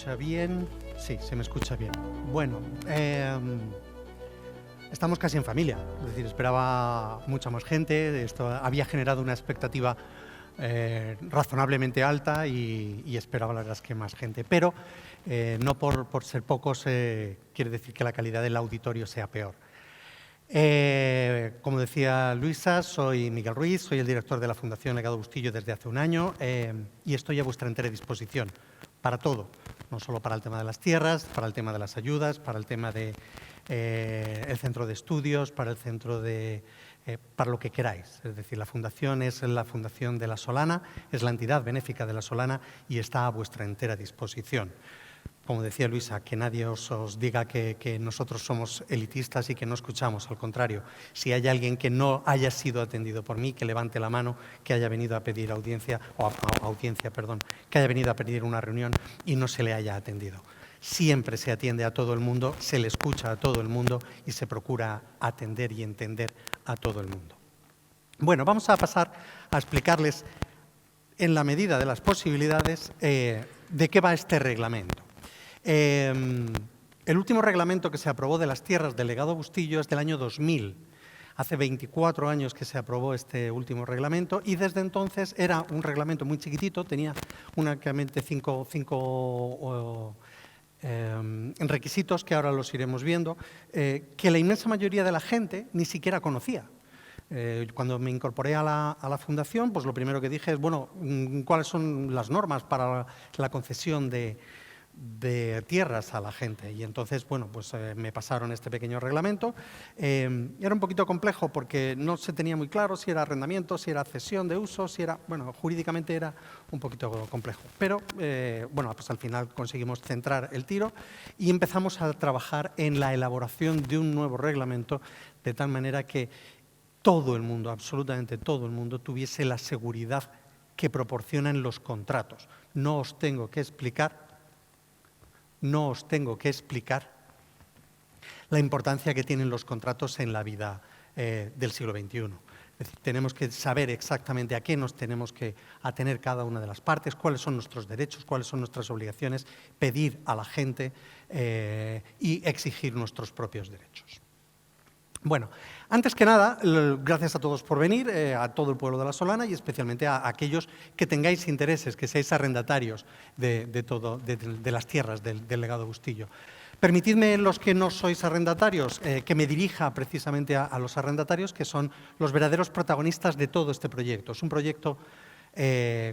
escucha bien? Sí, se me escucha bien. Bueno, estamos casi en familia, es decir, esperaba mucha más gente, esto había generado una expectativa razonablemente alta y esperaba la verdad es que más gente, pero no por ser pocos quiere decir que la calidad del auditorio sea peor. Como decía Luisa, soy Miguel Ruiz, soy el director de la Fundación Legado Bustillo desde hace un año y estoy a vuestra entera disposición para todo, no solo para el tema de las tierras, para el tema de las ayudas, para el tema del centro de estudios, para el centro de... para lo que queráis. Es decir, la Fundación es la Fundación de La Solana, es la entidad benéfica de La Solana y está a vuestra entera disposición. Como decía Luisa, que nadie os diga que nosotros somos elitistas y que no escuchamos, al contrario. Si hay alguien que no haya sido atendido por mí, que levante la mano, que haya venido a pedir audiencia, que haya venido a pedir una reunión y no se le haya atendido. Siempre se atiende a todo el mundo, se le escucha a todo el mundo y se procura atender y entender a todo el mundo. Bueno, vamos a pasar a explicarles, en la medida de las posibilidades, de qué va este reglamento. El último reglamento que se aprobó de las tierras del Legado Bustillo es del año 2000. Hace 24 años que se aprobó este último reglamento y desde entonces era un reglamento muy chiquitito, tenía únicamente cinco requisitos que ahora los iremos viendo, que la inmensa mayoría de la gente ni siquiera conocía. Cuando me incorporé a la Fundación, pues lo primero que dije es, bueno, ¿cuáles son las normas para la concesión de tierras a la gente? Y entonces, bueno, pues me pasaron este pequeño reglamento. Era un poquito complejo porque no se tenía muy claro si era arrendamiento, si era cesión de uso, si era, bueno, jurídicamente era un poquito complejo. Pero, bueno, pues al final conseguimos centrar el tiro y empezamos a trabajar en la elaboración de un nuevo reglamento de tal manera que todo el mundo, absolutamente todo el mundo, tuviese la seguridad que proporcionan los contratos. No os tengo que explicar la importancia que tienen los contratos en la vida del siglo XXI. Es decir, tenemos que saber exactamente a qué nos tenemos que atener cada una de las partes, cuáles son nuestros derechos, cuáles son nuestras obligaciones, pedir a la gente y exigir nuestros propios derechos. Bueno, antes que nada, gracias a todos por venir, a todo el pueblo de La Solana y especialmente a aquellos que tengáis intereses, que seáis arrendatarios de las tierras del Legado Bustillo. Permitidme, los que no sois arrendatarios, que me dirija precisamente a los arrendatarios, que son los verdaderos protagonistas de todo este proyecto. Es un proyecto,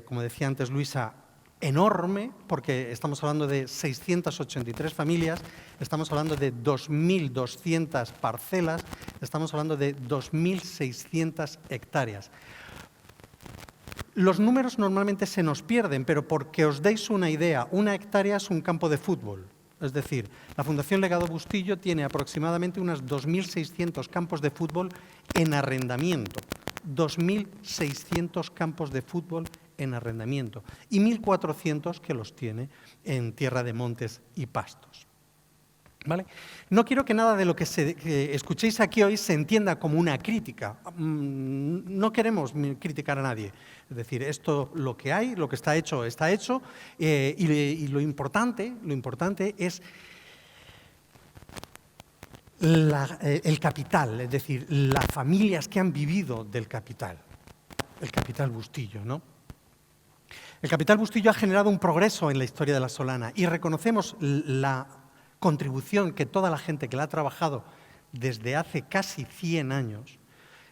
como decía antes Luisa, enorme, porque estamos hablando de 683 familias, estamos hablando de 2.200 parcelas, estamos hablando de 2.600 hectáreas. Los números normalmente se nos pierden, pero porque os deis una idea, una hectárea es un campo de fútbol. Es decir, la Fundación Legado Bustillo tiene aproximadamente unos 2.600 campos de fútbol en arrendamiento. 2.600 campos de fútbol en arrendamiento y 1.400 que los tiene en tierra de montes y pastos. ¿Vale? No quiero que nada de lo que escuchéis aquí hoy se entienda como una crítica. No queremos criticar a nadie. Es decir, esto, lo que hay, lo que está hecho y lo importante es el capital, es decir, las familias que han vivido del capital, el capital Bustillo, ¿no? El capital Bustillo ha generado un progreso en la historia de La Solana y reconocemos la contribución que toda la gente que la ha trabajado desde hace casi 100 años,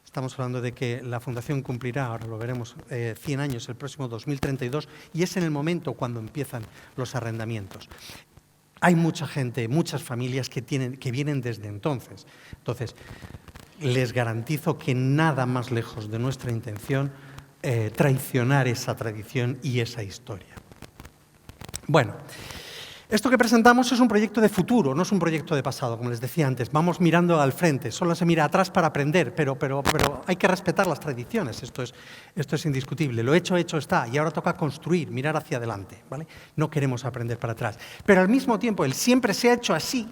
estamos hablando de que la Fundación cumplirá, ahora lo veremos, 100 años el próximo 2032 y es en el momento cuando empiezan los arrendamientos. Hay mucha gente, muchas familias que vienen desde entonces. Entonces, les garantizo que nada más lejos de nuestra intención traicionar esa tradición y esa historia. Bueno, esto que presentamos es un proyecto de futuro, no es un proyecto de pasado, como les decía antes. Vamos mirando al frente, solo se mira atrás para aprender, pero hay que respetar las tradiciones, esto es indiscutible. Lo hecho está, y ahora toca construir, mirar hacia adelante, ¿vale? No queremos aprender para atrás. Pero al mismo tiempo, el siempre se ha hecho así,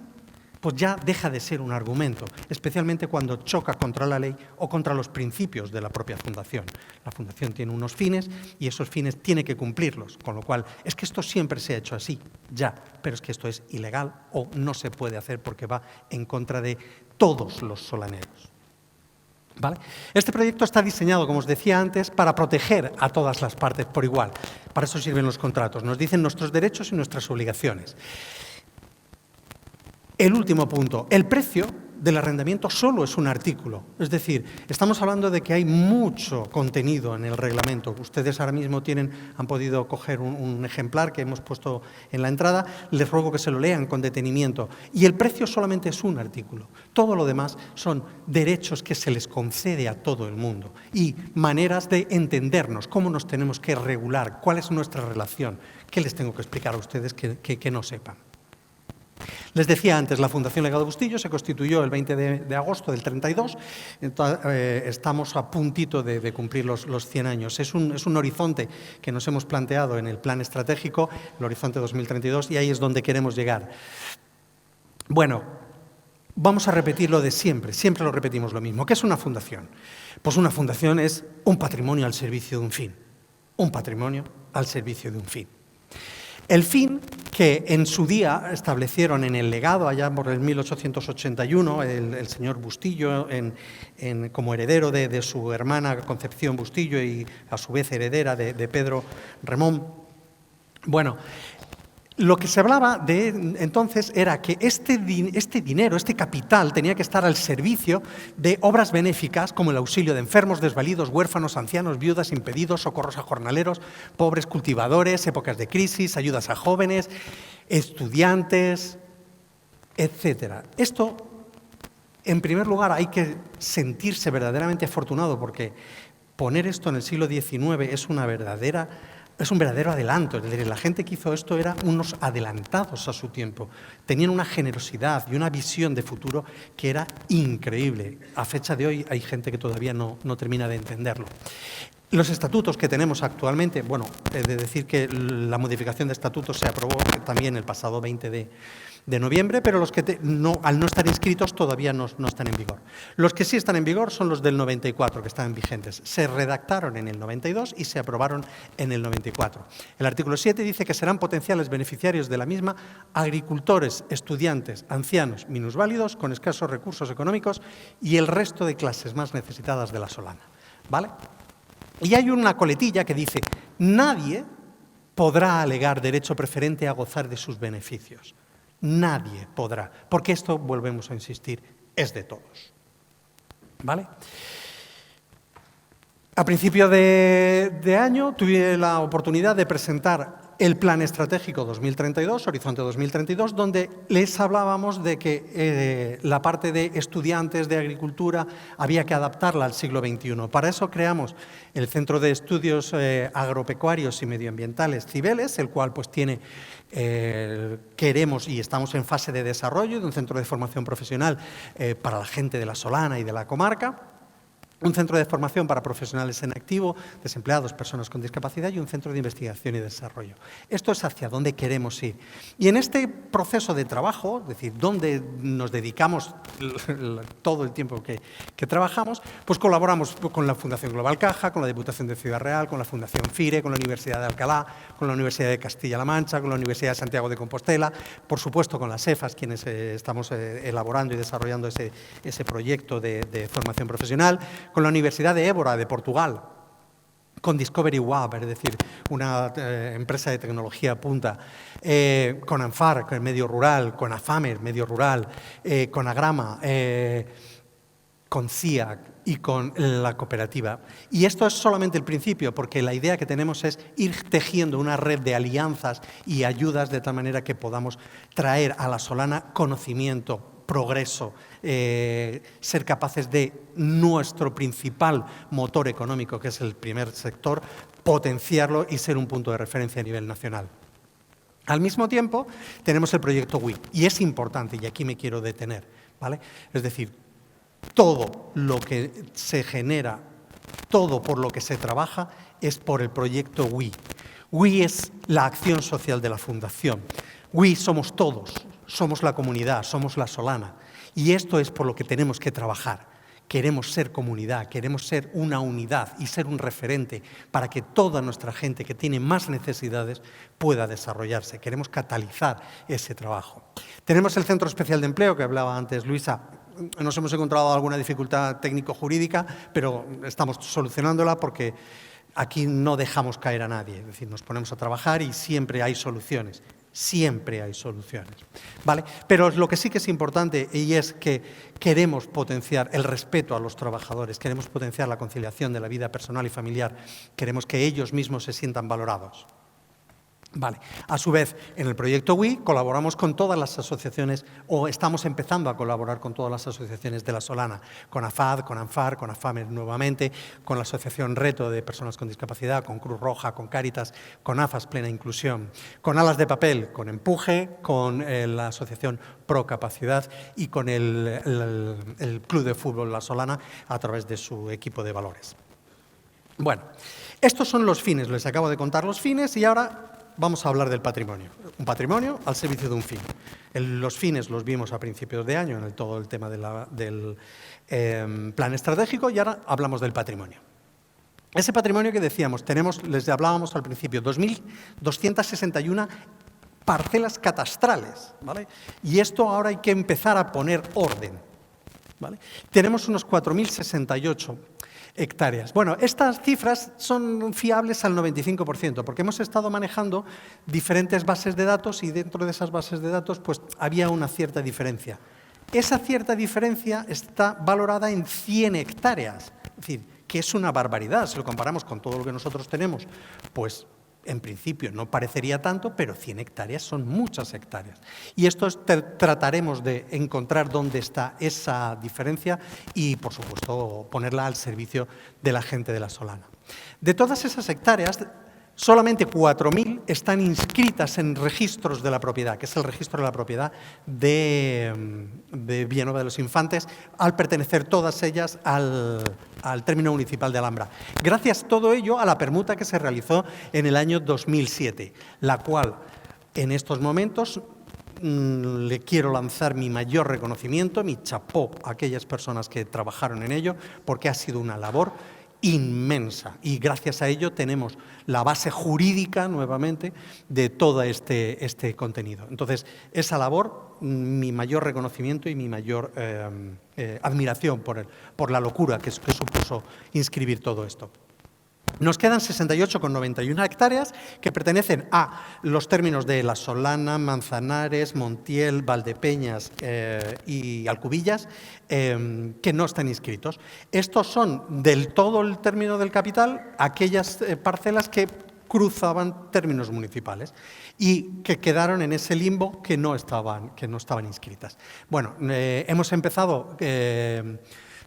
pues ya deja de ser un argumento, especialmente cuando choca contra la ley o contra los principios de la propia fundación. La fundación tiene unos fines y esos fines tiene que cumplirlos, con lo cual es que esto siempre se ha hecho así, ya, pero es que esto es ilegal o no se puede hacer porque va en contra de todos los solaneros. ¿Vale? Este proyecto está diseñado, como os decía antes, para proteger a todas las partes por igual. Para eso sirven los contratos. Nos dicen nuestros derechos y nuestras obligaciones. El último punto, el precio del arrendamiento solo es un artículo. Es decir, estamos hablando de que hay mucho contenido en el reglamento. Ustedes ahora mismo han podido coger un ejemplar que hemos puesto en la entrada. Les ruego que se lo lean con detenimiento. Y el precio solamente es un artículo. Todo lo demás son derechos que se les concede a todo el mundo y maneras de entendernos, cómo nos tenemos que regular, cuál es nuestra relación. ¿Qué les tengo que explicar a ustedes que no sepan? Les decía antes, la Fundación Legado Bustillo se constituyó el 20 de agosto del 32, estamos a puntito de cumplir los 100 años. Es un horizonte que nos hemos planteado en el plan estratégico, el horizonte 2032, y ahí es donde queremos llegar. Bueno, vamos a repetir lo de siempre lo repetimos lo mismo. ¿Qué es una fundación? Pues una fundación es un patrimonio al servicio de un fin, un patrimonio al servicio de un fin. El fin que en su día establecieron en el legado, allá por el 1881, el señor Bustillo, como heredero de su hermana Concepción Bustillo y a su vez heredera de Pedro Remón. Bueno, lo que se hablaba de entonces era que este dinero, este capital, tenía que estar al servicio de obras benéficas como el auxilio de enfermos, desvalidos, huérfanos, ancianos, viudas, impedidos, socorros a jornaleros, pobres cultivadores, épocas de crisis, ayudas a jóvenes, estudiantes, etc. Esto, en primer lugar, hay que sentirse verdaderamente afortunado porque poner esto en el siglo XIX es un verdadero adelanto. Es decir, la gente que hizo esto eran unos adelantados a su tiempo. Tenían una generosidad y una visión de futuro que era increíble. A fecha de hoy hay gente que todavía no termina de entenderlo. Los estatutos que tenemos actualmente, bueno, he de decir que la modificación de estatutos se aprobó también el pasado 20 de noviembre, pero los que al no estar inscritos todavía no están en vigor. Los que sí están en vigor son los del 94, que están vigentes. Se redactaron en el 92 y se aprobaron en el 94. El artículo 7 dice que serán potenciales beneficiarios de la misma agricultores, estudiantes, ancianos, minusválidos, con escasos recursos económicos y el resto de clases más necesitadas de la Solana. ¿Vale? Y hay una coletilla que dice, nadie podrá alegar derecho preferente a gozar de sus beneficios. Nadie podrá, porque esto, volvemos a insistir, es de todos. ¿Vale? A principio de año tuve la oportunidad de presentar el Plan Estratégico 2032, Horizonte 2032, donde les hablábamos de que la parte de estudiantes de agricultura había que adaptarla al siglo XXI. Para eso creamos el Centro de Estudios Agropecuarios y Medioambientales Cibeles, el cual pues tiene, queremos y estamos en fase de desarrollo de un centro de formación profesional para la gente de la Solana y de la comarca. Un centro de formación para profesionales en activo, desempleados, personas con discapacidad y un centro de investigación y desarrollo. Esto es hacia dónde queremos ir. Y en este proceso de trabajo, es decir, donde nos dedicamos todo el tiempo que trabajamos, pues colaboramos con la Fundación Global Caja, con la Diputación de Ciudad Real, con la Fundación FIRE, con la Universidad de Alcalá, con la Universidad de Castilla-La Mancha, con la Universidad de Santiago de Compostela, por supuesto con las EFAS, quienes estamos elaborando y desarrollando ese proyecto de formación profesional, con la Universidad de Évora, de Portugal, con Discovery Web, es decir, una empresa de tecnología punta, con ANFAR, el medio rural, con AFAMER, medio rural, con Agrama, con CIAC y con la cooperativa. Y esto es solamente el principio, porque la idea que tenemos es ir tejiendo una red de alianzas y ayudas de tal manera que podamos traer a la Solana conocimiento, progreso, ser capaces de nuestro principal motor económico, que es el primer sector, potenciarlo y ser un punto de referencia a nivel nacional. Al mismo tiempo, tenemos el proyecto WI, y es importante, y aquí me quiero detener, ¿vale? Es decir, todo lo que se genera, todo por lo que se trabaja, es por el proyecto WI. WI es la acción social de la Fundación. WI somos todos. somos la comunidad, somos la Solana. Y esto es por lo que tenemos que trabajar. Queremos ser comunidad, queremos ser una unidad y ser un referente para que toda nuestra gente que tiene más necesidades pueda desarrollarse. Queremos catalizar ese trabajo. Tenemos el Centro Especial de Empleo, que hablaba antes Luisa. Nos hemos encontrado alguna dificultad técnico-jurídica, pero estamos solucionándola porque aquí no dejamos caer a nadie. Es decir, nos ponemos a trabajar y siempre hay soluciones. Siempre hay soluciones, ¿vale? Pero lo que sí que es importante y es que queremos potenciar el respeto a los trabajadores, queremos potenciar la conciliación de la vida personal y familiar, queremos que ellos mismos se sientan valorados. Vale. A su vez, en el proyecto WE colaboramos con todas las asociaciones, o estamos empezando a colaborar con todas las asociaciones de la Solana, con AFAD, con ANFAR, con AFAME nuevamente, con la Asociación Reto de Personas con Discapacidad, con Cruz Roja, con Cáritas, con AFAS Plena Inclusión, con Alas de Papel, con Empuje, con la Asociación Pro Capacidad y con el Club de Fútbol La Solana a través de su equipo de valores. Bueno, estos son los fines, les acabo de contar los fines y ahora vamos a hablar del patrimonio. Un patrimonio al servicio de un fin. Los fines los vimos a principios de año en todo el tema del plan estratégico y ahora hablamos del patrimonio. Ese patrimonio que decíamos, les hablábamos al principio, 2.261 parcelas catastrales, ¿vale? Y esto ahora hay que empezar a poner orden, ¿vale? Tenemos unos 4.068 hectáreas. Bueno, estas cifras son fiables al 95%, porque hemos estado manejando diferentes bases de datos y dentro de esas bases de datos pues, había una cierta diferencia. Esa cierta diferencia está valorada en 100 hectáreas, es decir, que es una barbaridad, si lo comparamos con todo lo que nosotros tenemos, pues en principio no parecería tanto, pero 100 hectáreas son muchas hectáreas. Y esto trataremos de encontrar dónde está esa diferencia y, por supuesto, ponerla al servicio de la gente de la Solana. De todas esas hectáreas, solamente 4.000 están inscritas en registros de la propiedad, que es el registro de la propiedad de Villanueva de los Infantes, al pertenecer todas ellas al término municipal de Alhambra. Gracias todo ello a la permuta que se realizó en el año 2007, la cual en estos momentos le quiero lanzar mi mayor reconocimiento, mi chapó a aquellas personas que trabajaron en ello, porque ha sido una labor inmensa y gracias a ello tenemos la base jurídica nuevamente de todo este contenido. Entonces, esa labor, mi mayor reconocimiento y mi mayor admiración por la locura que supuso inscribir todo esto. Nos quedan 68,91 hectáreas que pertenecen a los términos de La Solana, Manzanares, Montiel, Valdepeñas y Alcubillas, que no están inscritos. Estos son del todo el término del capital, aquellas parcelas que cruzaban términos municipales y que quedaron en ese limbo que no estaban inscritas. Bueno, hemos empezado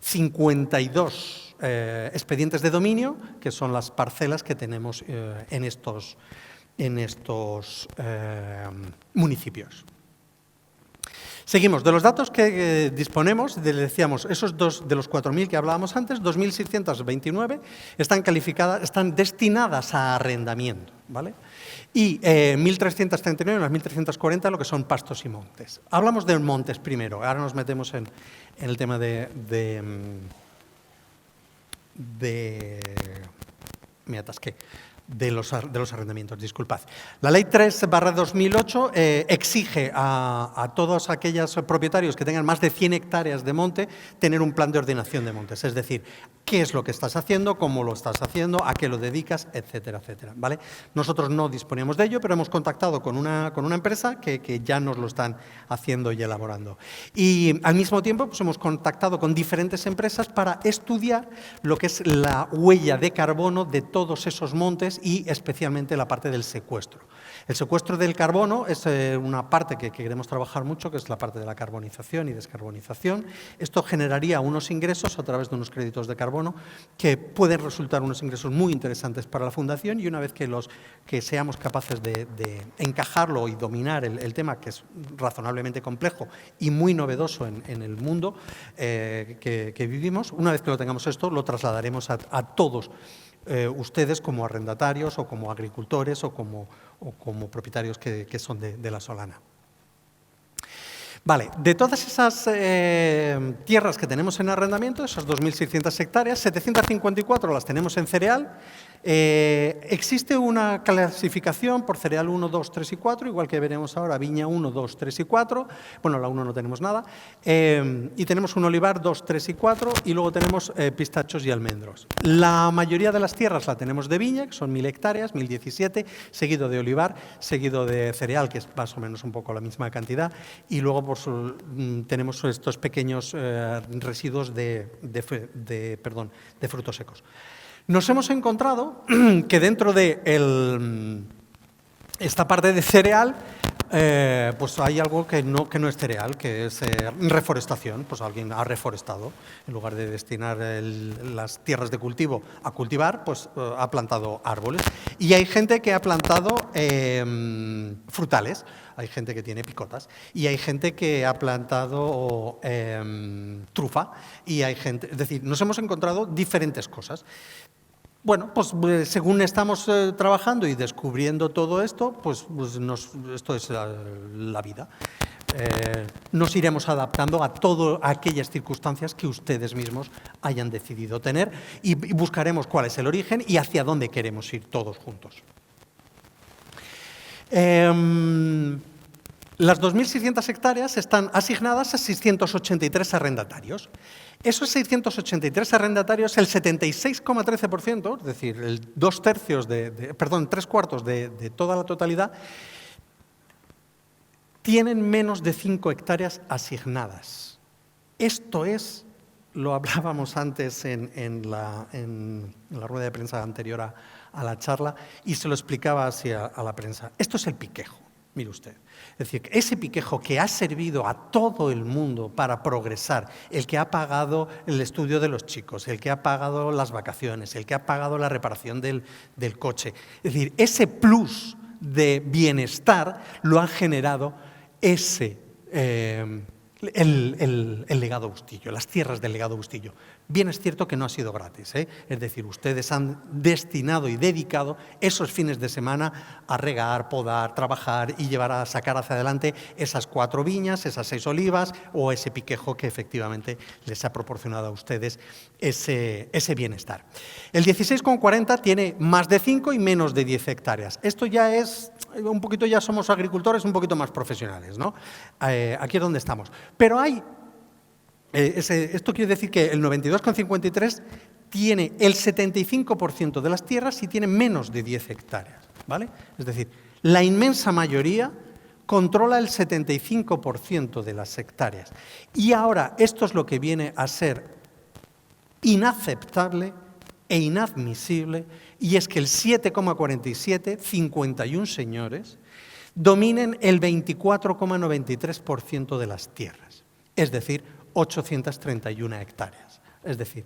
52 expedientes de dominio, que son las parcelas que tenemos en estos municipios. Seguimos. De los datos que disponemos, decíamos, esos dos de los 4.000 que hablábamos antes, 2.629 están destinadas a arrendamiento, ¿vale? Y 1.339, unas 1.340 lo que son pastos y montes. Hablamos de montes primero, ahora nos metemos en el tema me atasqué, de los arrendamientos, disculpad. La Ley 3/2008 exige a todos aquellos propietarios que tengan más de 100 hectáreas de monte tener un plan de ordenación de montes, es decir, qué es lo que estás haciendo, cómo lo estás haciendo, a qué lo dedicas, etcétera, etcétera, ¿vale? Nosotros no disponíamos de ello, pero hemos contactado con una empresa que ya nos lo están haciendo y elaborando. Y al mismo tiempo pues, hemos contactado con diferentes empresas para estudiar lo que es la huella de carbono de todos esos montes y especialmente la parte del secuestro. El secuestro del carbono es una parte que queremos trabajar mucho, que es la parte de la carbonización y descarbonización. Esto generaría unos ingresos a través de unos créditos de carbono que pueden resultar unos ingresos muy interesantes para la Fundación y una vez que seamos capaces de encajarlo y dominar el tema, que es razonablemente complejo y muy novedoso en el mundo que vivimos, una vez que lo tengamos esto, lo trasladaremos a todos ustedes como arrendatarios o como agricultores o como propietarios que son de la Solana. Vale, de todas esas tierras que tenemos en arrendamiento, esas 2.600 hectáreas, 754 las tenemos en cereal. Existe una clasificación por cereal 1, 2, 3 y 4, igual que veremos ahora, viña 1, 2, 3 y 4. Bueno, la 1 no tenemos nada. Y tenemos un olivar 2, 3 y 4, y luego tenemos pistachos y almendros. La mayoría de las tierras la tenemos de viña, que son 1.000 hectáreas, 1.017, seguido de olivar, seguido de cereal, que es más o menos un poco la misma cantidad, y luego tenemos estos pequeños residuos de frutos secos. Nos hemos encontrado que dentro de esta parte de cereal, pues hay algo que no es cereal, que es reforestación. Pues alguien ha reforestado, en lugar de destinar las tierras de cultivo a cultivar, pues ha plantado árboles. Y hay gente que ha plantado frutales, hay gente que tiene picotas, y hay gente que ha plantado trufa, y hay gente, es decir, nos hemos encontrado diferentes cosas. Bueno, pues según estamos trabajando y descubriendo todo esto, pues esto es la vida. Nos iremos adaptando a todas aquellas circunstancias que ustedes mismos hayan decidido tener y buscaremos cuál es el origen y hacia dónde queremos ir todos juntos. Las 2.600 hectáreas están asignadas a 683 arrendatarios. Esos 683 arrendatarios, el 76,13%, es decir, tres cuartos de toda la totalidad, tienen menos de 5 hectáreas asignadas. Esto es, lo hablábamos antes en la rueda de prensa anterior a la charla, y se lo explicaba así a la prensa. Esto es el piquejo. Mire usted, es decir, ese piquejo que ha servido a todo el mundo para progresar, el que ha pagado el estudio de los chicos, el que ha pagado las vacaciones, el que ha pagado la reparación del coche, es decir, ese plus de bienestar lo han generado el legado Bustillo, las tierras del legado Bustillo. Bien es cierto que no ha sido gratis, es decir, ustedes han destinado y dedicado esos fines de semana a regar, podar, trabajar y sacar hacia adelante esas 4 viñas, esas 6 olivas o ese piquejo que efectivamente les ha proporcionado a ustedes ese bienestar. El 16,40 tiene más de 5 y menos de 10 hectáreas. Esto ya es un poquito, ya somos agricultores un poquito más profesionales, ¿no? Aquí es donde estamos. Pero hay... esto quiere decir que el 92,53 tiene el 75% de las tierras y tiene menos de 10 hectáreas, ¿vale? Es decir, la inmensa mayoría controla el 75% de las hectáreas. Y ahora esto es lo que viene a ser inaceptable e inadmisible, y es que el 7,47, 51 señores, dominen el 24,93% de las tierras, es decir, 831 hectáreas. Es decir,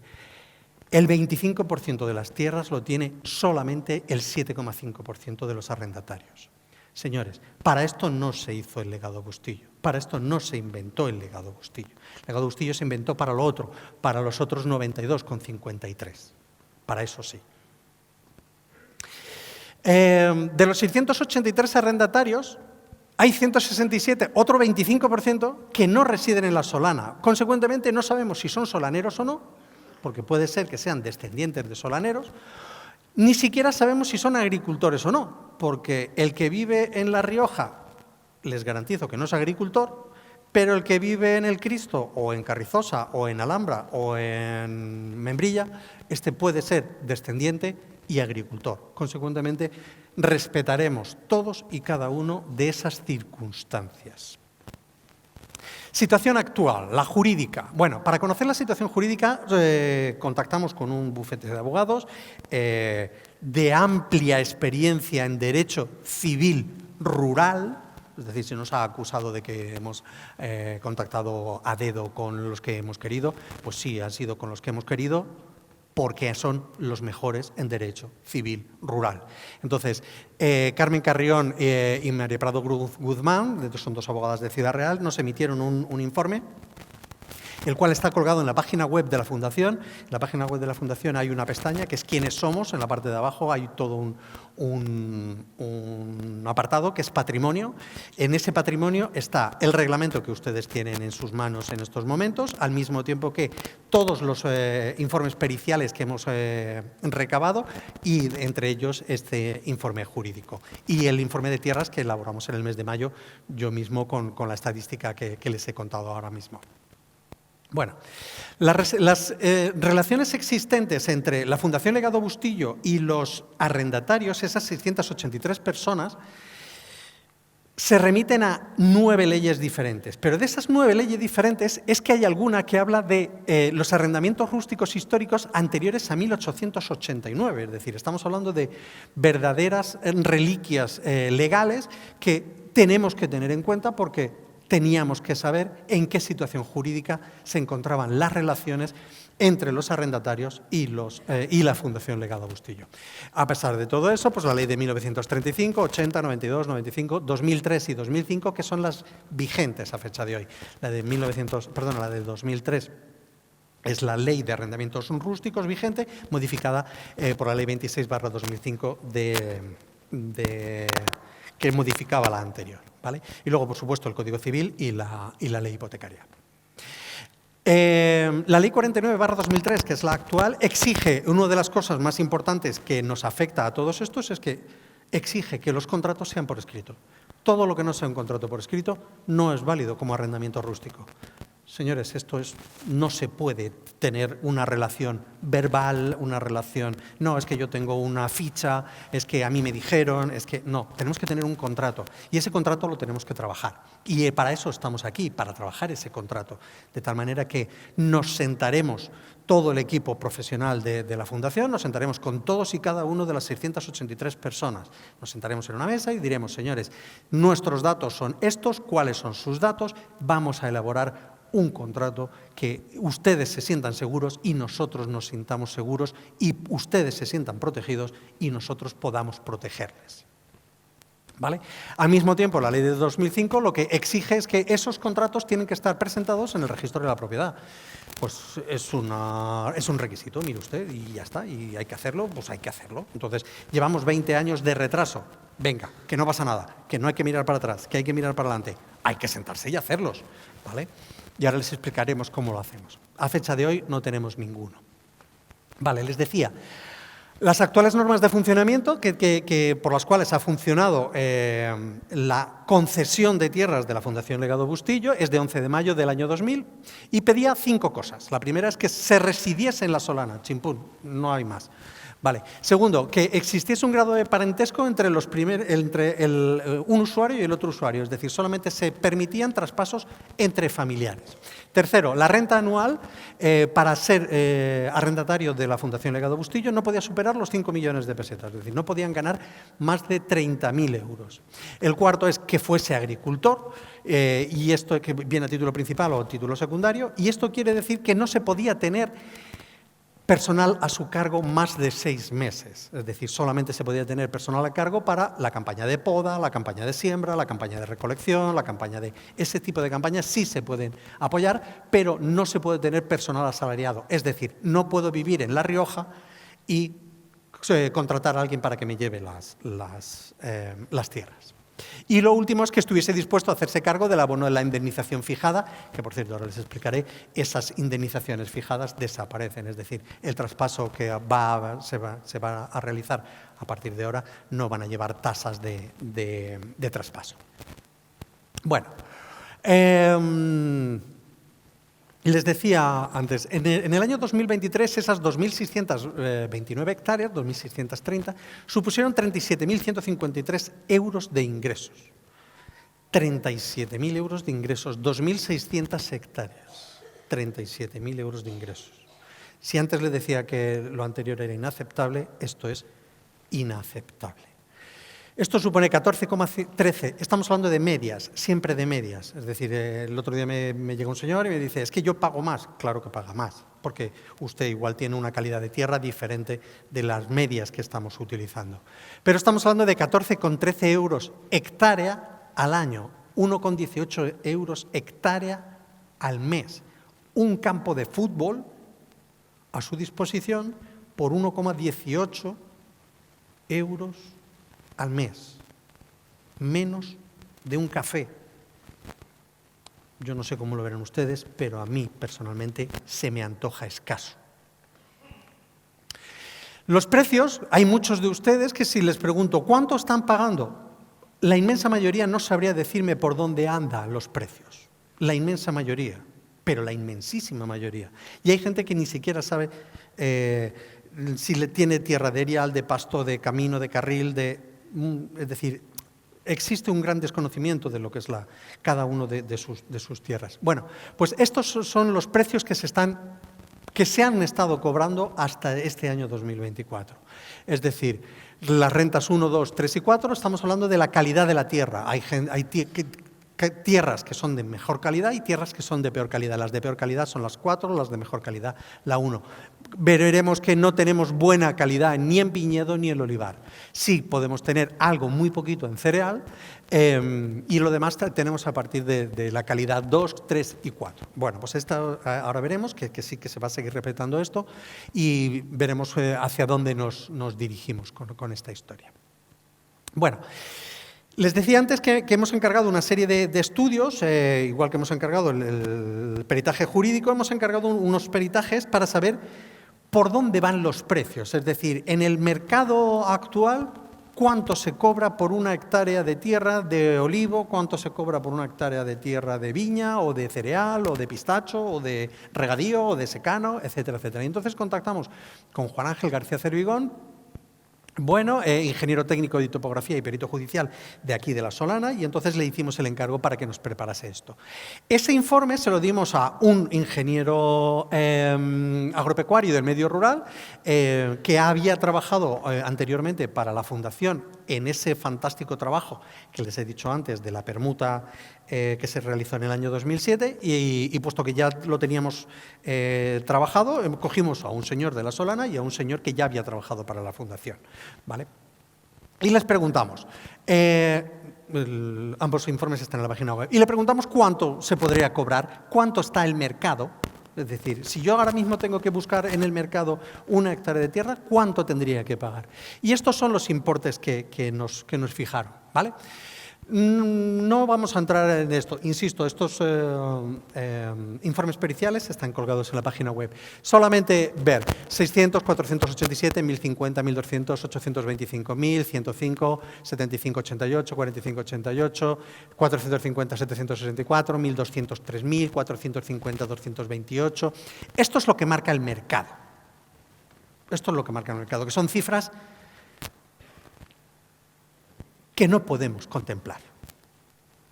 el 25% de las tierras lo tiene solamente el 7,5% de los arrendatarios. Señores, para esto no se hizo el legado Bustillo, para esto no se inventó el legado Bustillo. El legado Bustillo se inventó para lo otro, para los otros 92,53. Para eso sí. De los 683 arrendatarios, hay 167, otro 25%, que no residen en la Solana. Consecuentemente, no sabemos si son solaneros o no, porque puede ser que sean descendientes de solaneros. Ni siquiera sabemos si son agricultores o no, porque el que vive en La Rioja, les garantizo que no es agricultor, pero el que vive en El Cristo, o en Carrizosa, o en Alhambra, o en Membrilla, este puede ser descendiente y agricultor. Consecuentemente, respetaremos todos y cada uno de esas circunstancias. Situación actual, la jurídica. Bueno, para conocer la situación jurídica contactamos con un bufete de abogados de amplia experiencia en derecho civil rural. Es decir, se nos ha acusado de que hemos contactado a dedo con los que hemos querido. Pues sí, ha sido con los que hemos querido, porque son los mejores en derecho civil rural. Entonces, Carmen Carrión y María Prado Guzmán, son 2 abogadas de Ciudad Real, nos emitieron un informe el cual está colgado en la página web de la Fundación. En la página web de la Fundación hay una pestaña que es quiénes somos. En la parte de abajo hay todo un apartado que es patrimonio. En ese patrimonio está el reglamento que ustedes tienen en sus manos en estos momentos, al mismo tiempo que todos los informes periciales que hemos recabado y entre ellos este informe jurídico y el informe de tierras que elaboramos en el mes de mayo yo mismo con la estadística que les he contado ahora mismo. Bueno, las relaciones existentes entre la Fundación Legado Bustillo y los arrendatarios, esas 683 personas, se remiten a 9 leyes diferentes. Pero de esas 9 leyes diferentes es que hay alguna que habla de los arrendamientos rústicos históricos anteriores a 1889. Es decir, estamos hablando de verdaderas reliquias legales que tenemos que tener en cuenta porque teníamos que saber en qué situación jurídica se encontraban las relaciones entre los arrendatarios y la Fundación Legado Bustillo. A pesar de todo eso, pues la ley de 1935, 80, 92, 95, 2003 y 2005, que son las vigentes a fecha de hoy. La de 2003 es la ley de arrendamientos rústicos vigente, modificada por la ley 26/2005 que modificaba la anterior, ¿vale? Y luego, por supuesto, el Código Civil y la ley hipotecaria. La ley 49/2003, que es la actual, exige, una de las cosas más importantes que nos afecta a todos estos es que exige que los contratos sean por escrito. Todo lo que no sea un contrato por escrito no es válido como arrendamiento rústico. Señores, no se puede tener una relación verbal, una relación, no, es que yo tengo una ficha, es que a mí me dijeron, es que no, tenemos que tener un contrato y ese contrato lo tenemos que trabajar. Y para eso estamos aquí, para trabajar ese contrato, de tal manera que nos sentaremos todo el equipo profesional de la Fundación, nos sentaremos con todos y cada uno de las 683 personas, nos sentaremos en una mesa y diremos, señores, nuestros datos son estos, ¿cuáles son sus datos? Vamos a elaborar un contrato que ustedes se sientan seguros y nosotros nos sintamos seguros y ustedes se sientan protegidos y nosotros podamos protegerles. ¿Vale? Al mismo tiempo, la ley de 2005 lo que exige es que esos contratos tienen que estar presentados en el registro de la propiedad. Pues es un requisito, mire usted, y ya está, y hay que hacerlo, pues hay que hacerlo. Entonces, llevamos 20 años de retraso. Venga, que no pasa nada, que no hay que mirar para atrás, que hay que mirar para adelante. Hay que sentarse y hacerlos, ¿vale? Y ahora les explicaremos cómo lo hacemos. A fecha de hoy no tenemos ninguno. Vale, les decía, las actuales normas de funcionamiento por las cuales ha funcionado la concesión de tierras de la Fundación Legado Bustillo es de 11 de mayo del año 2000 y pedía 5 cosas. La primera es que se residiese en La Solana, chimpún, no hay más. Vale. Segundo, que existiese un grado de parentesco entre un usuario y el otro usuario, es decir, solamente se permitían traspasos entre familiares. Tercero, la renta anual para ser arrendatario de la Fundación Legado Bustillo no podía superar los 5 millones de pesetas, es decir, no podían ganar más de 30.000 euros. El cuarto es que fuese agricultor, y esto que viene a título principal o título secundario, y esto quiere decir que no se podía tener personal a su cargo más de 6 meses, es decir, solamente se podía tener personal a cargo para la campaña de poda, la campaña de siembra, la campaña de recolección, la campaña de... Ese tipo de campañas sí se pueden apoyar, pero no se puede tener personal asalariado, es decir, no puedo vivir en La Rioja y contratar a alguien para que me lleve las tierras. Y lo último es que estuviese dispuesto a hacerse cargo del abono de la indemnización fijada, que por cierto ahora les explicaré, esas indemnizaciones fijadas desaparecen, es decir, el traspaso que se va a realizar a partir de ahora no van a llevar tasas de traspaso. Bueno, les decía antes, en el año 2023 esas 2.629 hectáreas, 2.630, supusieron 37.153 euros de ingresos. 37.000 euros de ingresos, 2.600 hectáreas, 37.000 euros de ingresos. Si antes le decía que lo anterior era inaceptable, esto es inaceptable. Esto supone 14,13, estamos hablando de medias, siempre de medias. Es decir, el otro día me llegó un señor y me dice, es que yo pago más. Claro que paga más, porque usted igual tiene una calidad de tierra diferente de las medias que estamos utilizando. Pero estamos hablando de 14,13 euros hectárea al año, 1,18 euros hectárea al mes. un campo de fútbol a su disposición por 1,18 euros al mes, menos de un café. Yo no sé cómo lo verán ustedes, pero a mí personalmente se me antoja escaso. Los precios, hay muchos de ustedes que si les pregunto ¿cuánto están pagando? La inmensa mayoría no sabría decirme por dónde andan los precios. La inmensa mayoría, pero la inmensísima mayoría. Y hay gente que ni siquiera sabe si le tiene tierra de erial, de pasto, de camino, de carril, es decir, existe un gran desconocimiento de lo que es cada uno de sus tierras. Bueno, pues estos son los precios que se han estado cobrando hasta este año 2024. Es decir, las rentas 1, 2, 3 y 4, estamos hablando de la calidad de la tierra. Hay tierras que son de mejor calidad y tierras que son de peor calidad. Las de peor calidad son las 4, las de mejor calidad la 1. Veremos que no tenemos buena calidad ni en viñedo ni en olivar. Sí podemos tener algo muy poquito en cereal y lo demás tenemos a partir de la calidad 2, 3 y 4. Bueno, pues ahora veremos que sí que se va a seguir respetando esto y veremos hacia dónde nos dirigimos con esta historia. Bueno, les decía antes que hemos encargado una serie de estudios, igual que hemos encargado el peritaje jurídico, hemos encargado unos peritajes para saber por dónde van los precios. Es decir, en el mercado actual, cuánto se cobra por una hectárea de tierra de olivo, cuánto se cobra por una hectárea de tierra de viña o de cereal o de pistacho o de regadío o de secano, etcétera, etcétera. Y entonces contactamos con Juan Ángel García Cervigón, ingeniero técnico de topografía y perito judicial de aquí de La Solana, y entonces le hicimos el encargo para que nos preparase esto. Ese informe se lo dimos a un ingeniero agropecuario del medio rural que había trabajado anteriormente para la Fundación en ese fantástico trabajo que les he dicho antes de la permuta que se realizó en el año 2007 y puesto que ya lo teníamos trabajado, cogimos a un señor de La Solana y a un señor que ya había trabajado para la Fundación, ¿vale? Y les preguntamos, ambos informes están en la página web, y le preguntamos cuánto se podría cobrar, cuánto está el mercado. Es decir, si yo ahora mismo tengo que buscar en el mercado una hectárea de tierra, ¿cuánto tendría que pagar? Y estos son los importes que nos fijaron, ¿vale? No vamos a entrar en esto. Insisto, estos informes periciales están colgados en la página web. Solamente ver 600, 487, 1050, 1200, 825, 1000, 105, 75, 88, 45, 88, 450, 764, 1200, 3000, 450, 228. Esto es lo que marca el mercado. Esto es lo que marca el mercado, que son cifras que no podemos contemplar.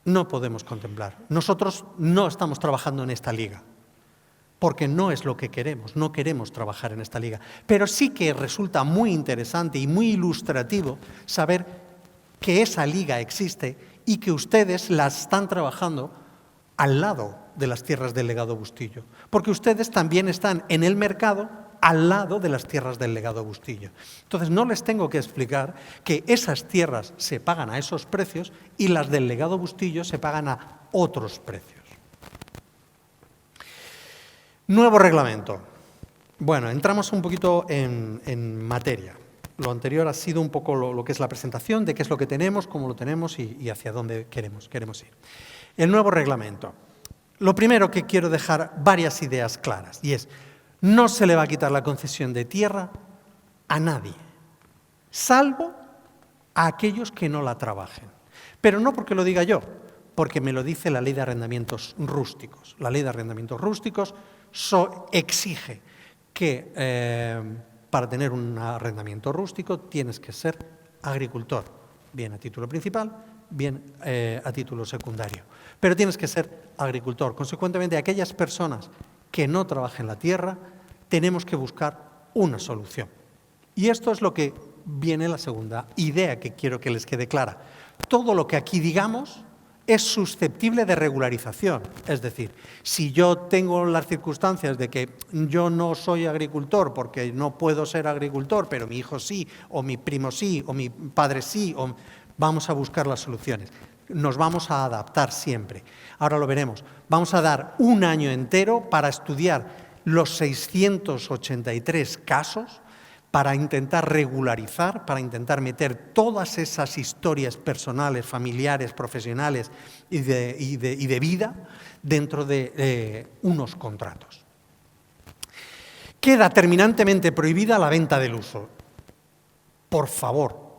No podemos contemplar. Nosotros no estamos trabajando en esta liga, porque no es lo que queremos, no queremos trabajar en esta liga. Pero sí que resulta muy interesante y muy ilustrativo saber que esa liga existe y que ustedes la están trabajando al lado de las tierras del legado Bustillo, porque ustedes también están en el mercado al lado de las tierras del legado Bustillo. Entonces, no les tengo que explicar que esas tierras se pagan a esos precios y las del legado Bustillo se pagan a otros precios. Nuevo reglamento. Bueno, entramos un poquito en materia. Lo anterior ha sido un poco lo que es la presentación de qué es lo que tenemos, cómo lo tenemos y hacia dónde queremos ir. El nuevo reglamento. Lo primero que quiero dejar varias ideas claras y es: no se le va a quitar la concesión de tierra a nadie, salvo a aquellos que no la trabajen. Pero no porque lo diga yo, porque me lo dice la Ley de Arrendamientos Rústicos. La Ley de Arrendamientos Rústicos exige que para tener un arrendamiento rústico tienes que ser agricultor, bien a título principal, bien a título secundario. Pero tienes que ser agricultor. Consecuentemente, aquellas personas que no trabajen la tierra, tenemos que buscar una solución. Y esto es lo que viene la segunda idea que quiero que les quede clara. Todo lo que aquí digamos es susceptible de regularización. Es decir, si yo tengo las circunstancias de que yo no soy agricultor porque no puedo ser agricultor, pero mi hijo sí, o mi primo sí, o mi padre sí, vamos a buscar las soluciones. Nos vamos a adaptar siempre. Ahora lo veremos. Vamos a dar un año entero para estudiar los 683 casos, para intentar regularizar, para intentar meter todas esas historias personales, familiares, profesionales y de vida dentro de unos contratos. Queda terminantemente prohibida la venta del uso. Por favor,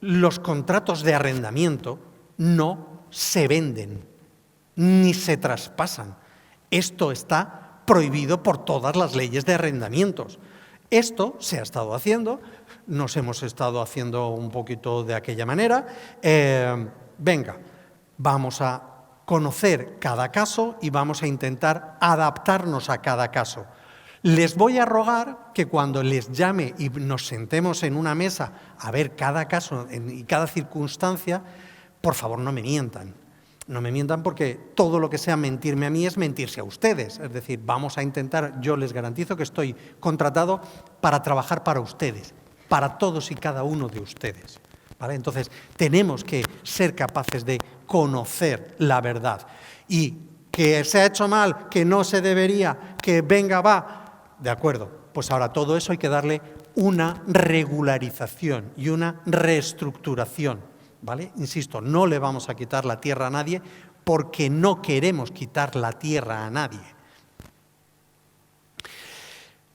los contratos de arrendamiento no se venden ni se traspasan. Esto está prohibido por todas las leyes de arrendamientos. Esto se ha estado haciendo, nos hemos estado haciendo un poquito de aquella manera. Venga, vamos a conocer cada caso y vamos a intentar adaptarnos a cada caso. Les voy a rogar que cuando les llame y nos sentemos en una mesa a ver cada caso y cada circunstancia, por favor no me mientan. No me mientan porque todo lo que sea mentirme a mí es mentirse a ustedes. Es decir, vamos a intentar, yo les garantizo que estoy contratado para trabajar para ustedes, para todos y cada uno de ustedes, ¿vale? Entonces, tenemos que ser capaces de conocer la verdad. Y que se ha hecho mal, que no se debería, que venga, va, de acuerdo. Pues ahora todo eso hay que darle una regularización y una reestructuración. ¿Vale? Insisto, no le vamos a quitar la tierra a nadie porque no queremos quitar la tierra a nadie.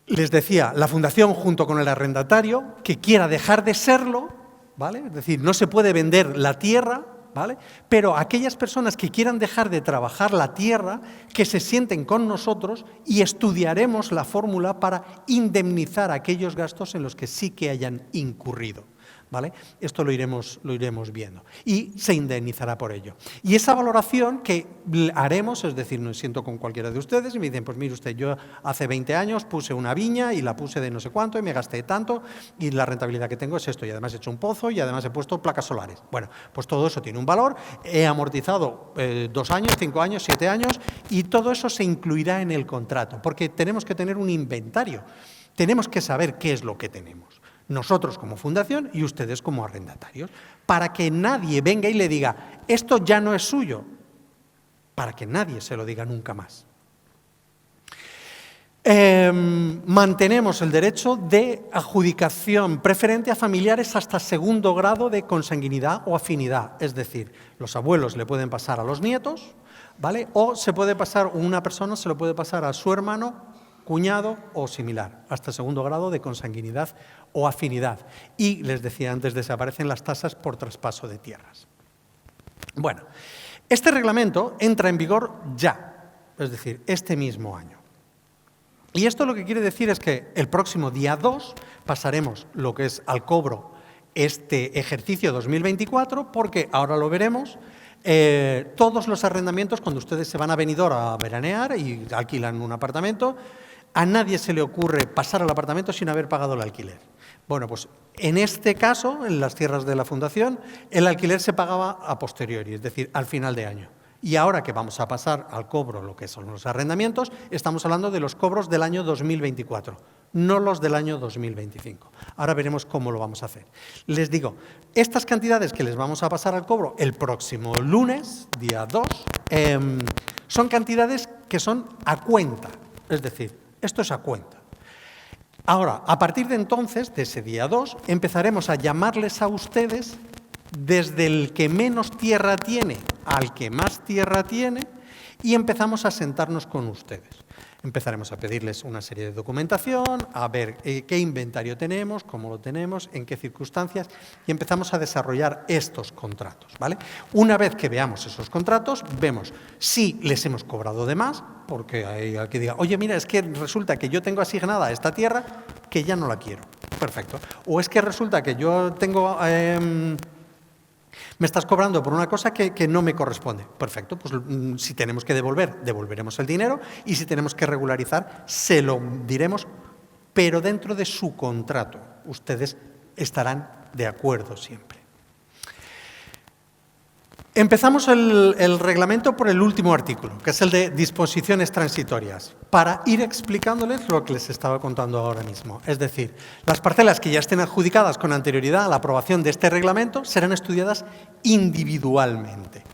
Les decía, la fundación junto con el arrendatario que quiera dejar de serlo, ¿vale? Es decir, no se puede vender la tierra, ¿vale? Pero aquellas personas que quieran dejar de trabajar la tierra, que se sienten con nosotros y estudiaremos la fórmula para indemnizar aquellos gastos en los que sí que hayan incurrido. ¿Vale? Esto lo iremos viendo y se indemnizará por ello. Y esa valoración que haremos, es decir, me siento con cualquiera de ustedes y me dicen, pues mire usted, yo hace 20 años puse una viña y la puse de no sé cuánto y me gasté tanto y la rentabilidad que tengo es esto y además he hecho un pozo y además he puesto placas solares. Bueno, pues todo eso tiene un valor, he amortizado 2 años, 5 años, 7 años y todo eso se incluirá en el contrato porque tenemos que tener un inventario, tenemos que saber qué es lo que tenemos. Nosotros como fundación y ustedes como arrendatarios, para que nadie venga y le diga, esto ya no es suyo, para que nadie se lo diga nunca más. Mantenemos el derecho de adjudicación preferente a familiares hasta segundo grado de consanguinidad o afinidad, es decir, los abuelos le pueden pasar a los nietos, ¿vale? O se puede pasar, una persona se lo puede pasar a su hermano, cuñado o similar, hasta segundo grado de consanguinidad o afinidad. Y les decía antes, desaparecen las tasas por traspaso de tierras. Bueno, este reglamento entra en vigor ya, es decir, este mismo año. Y esto lo que quiere decir es que el próximo día 2 pasaremos lo que es al cobro este ejercicio 2024, porque ahora lo veremos, todos los arrendamientos, cuando ustedes se van a Benidorm a veranear y alquilan un apartamento, a nadie se le ocurre pasar al apartamento sin haber pagado el alquiler. Bueno, pues en este caso, en las tierras de la Fundación, el alquiler se pagaba a posteriori, es decir, al final de año. Y ahora que vamos a pasar al cobro, lo que son los arrendamientos, estamos hablando de los cobros del año 2024, no los del año 2025. Ahora veremos cómo lo vamos a hacer. Les digo, estas cantidades que les vamos a pasar al cobro el próximo lunes, día 2, son cantidades que son a cuenta, es decir, esto es a cuenta. Ahora, a partir de entonces, de ese día 2, empezaremos a llamarles a ustedes desde el que menos tierra tiene al que más tierra tiene y empezamos a sentarnos con ustedes. Empezaremos a pedirles una serie de documentación, a ver qué inventario tenemos, cómo lo tenemos, en qué circunstancias y empezamos a desarrollar estos contratos, ¿vale? Una vez que veamos esos contratos, vemos si les hemos cobrado de más, porque hay alguien que diga, oye, mira, es que resulta que yo tengo asignada esta tierra que ya no la quiero. Perfecto. O es que resulta que yo tengo... me estás cobrando por una cosa que no me corresponde. Perfecto, pues si tenemos que devolver, devolveremos el dinero y si tenemos que regularizar, se lo diremos, pero dentro de su contrato. Ustedes estarán de acuerdo siempre. Empezamos el reglamento por el último artículo, que es el de disposiciones transitorias, para ir explicándoles lo que les estaba contando ahora mismo. Es decir, las parcelas que ya estén adjudicadas con anterioridad a la aprobación de este reglamento serán estudiadas individualmente.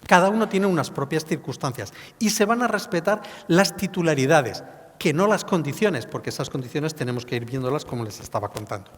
Cada uno tiene unas propias circunstancias y se van a respetar las titularidades, que no las condiciones, porque esas condiciones tenemos que ir viéndolas como les estaba contando.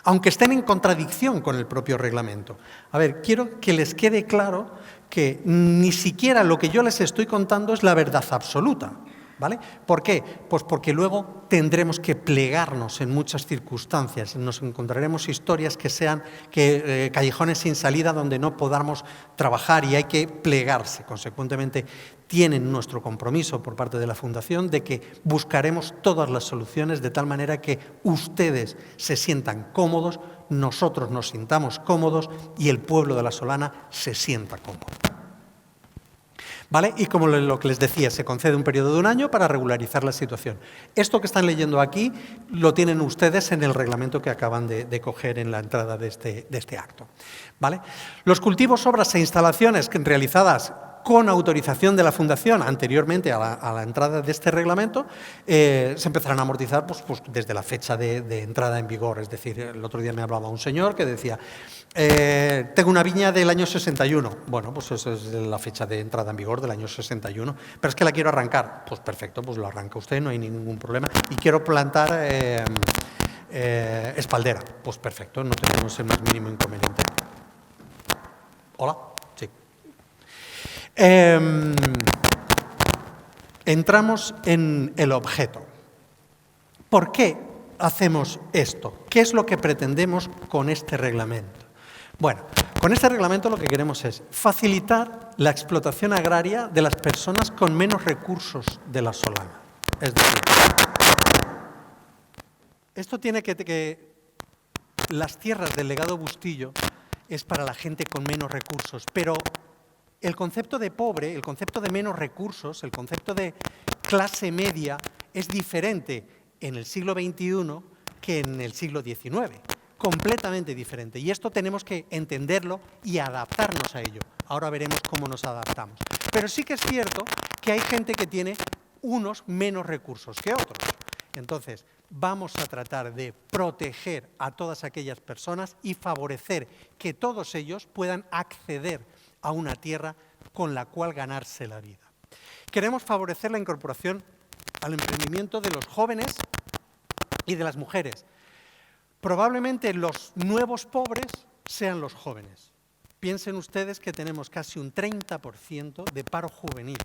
Aunque estén en contradicción con el propio reglamento. A ver, quiero que les quede claro que ni siquiera lo que yo les estoy contando es la verdad absoluta, ¿vale? ¿Por qué? Pues porque luego tendremos que plegarnos en muchas circunstancias. Nos encontraremos historias que sean callejones sin salida donde no podamos trabajar y hay que plegarse. Consecuentemente, tienen nuestro compromiso por parte de la Fundación de que buscaremos todas las soluciones de tal manera que ustedes se sientan cómodos, nosotros nos sintamos cómodos y el pueblo de La Solana se sienta cómodo. ¿Vale? Y como lo que les decía, se concede un periodo de 1 año para regularizar la situación. Esto que están leyendo aquí lo tienen ustedes en el reglamento que acaban de coger en la entrada de este acto. ¿Vale? Los cultivos, obras e instalaciones realizadas con autorización de la Fundación anteriormente a la entrada de este reglamento, se empezarán a amortizar pues, desde la fecha de entrada en vigor. Es decir, el otro día me hablaba un señor que decía, tengo una viña del año 61. Bueno, pues eso es la fecha de entrada en vigor del año 61. Pero es que la quiero arrancar. Pues perfecto, pues lo arranca usted, no hay ningún problema. Y quiero plantar espaldera. Pues perfecto, no tenemos el más mínimo inconveniente. Hola. Entramos en el objeto. ¿Por qué hacemos esto? ¿Qué es lo que pretendemos con este reglamento? Bueno, con este reglamento lo que queremos es facilitar la explotación agraria de las personas con menos recursos de La Solana. Es decir, esto tiene que las tierras del legado Bustillo es para la gente con menos recursos, pero el concepto de pobre, el concepto de menos recursos, el concepto de clase media es diferente en el siglo XXI que en el siglo XIX. Completamente diferente. Y esto tenemos que entenderlo y adaptarnos a ello. Ahora veremos cómo nos adaptamos. Pero sí que es cierto que hay gente que tiene unos menos recursos que otros. Entonces, vamos a tratar de proteger a todas aquellas personas y favorecer que todos ellos puedan acceder a una tierra con la cual ganarse la vida. Queremos favorecer la incorporación al emprendimiento de los jóvenes y de las mujeres. Probablemente los nuevos pobres sean los jóvenes. Piensen ustedes que tenemos casi un 30% de paro juvenil.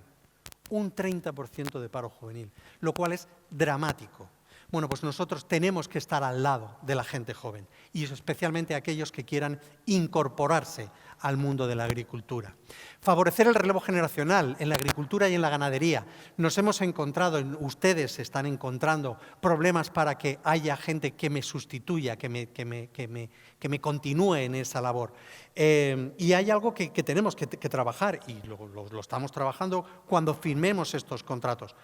Un 30% de paro juvenil, lo cual es dramático. Bueno, pues nosotros tenemos que estar al lado de la gente joven y especialmente aquellos que quieran incorporarse al mundo de la agricultura. Favorecer el relevo generacional en la agricultura y en la ganadería. Nos hemos encontrado, ustedes se están encontrando problemas para que haya gente que me sustituya, que me continúe en esa labor. Y hay algo que tenemos que trabajar y lo estamos trabajando cuando firmemos estos contratos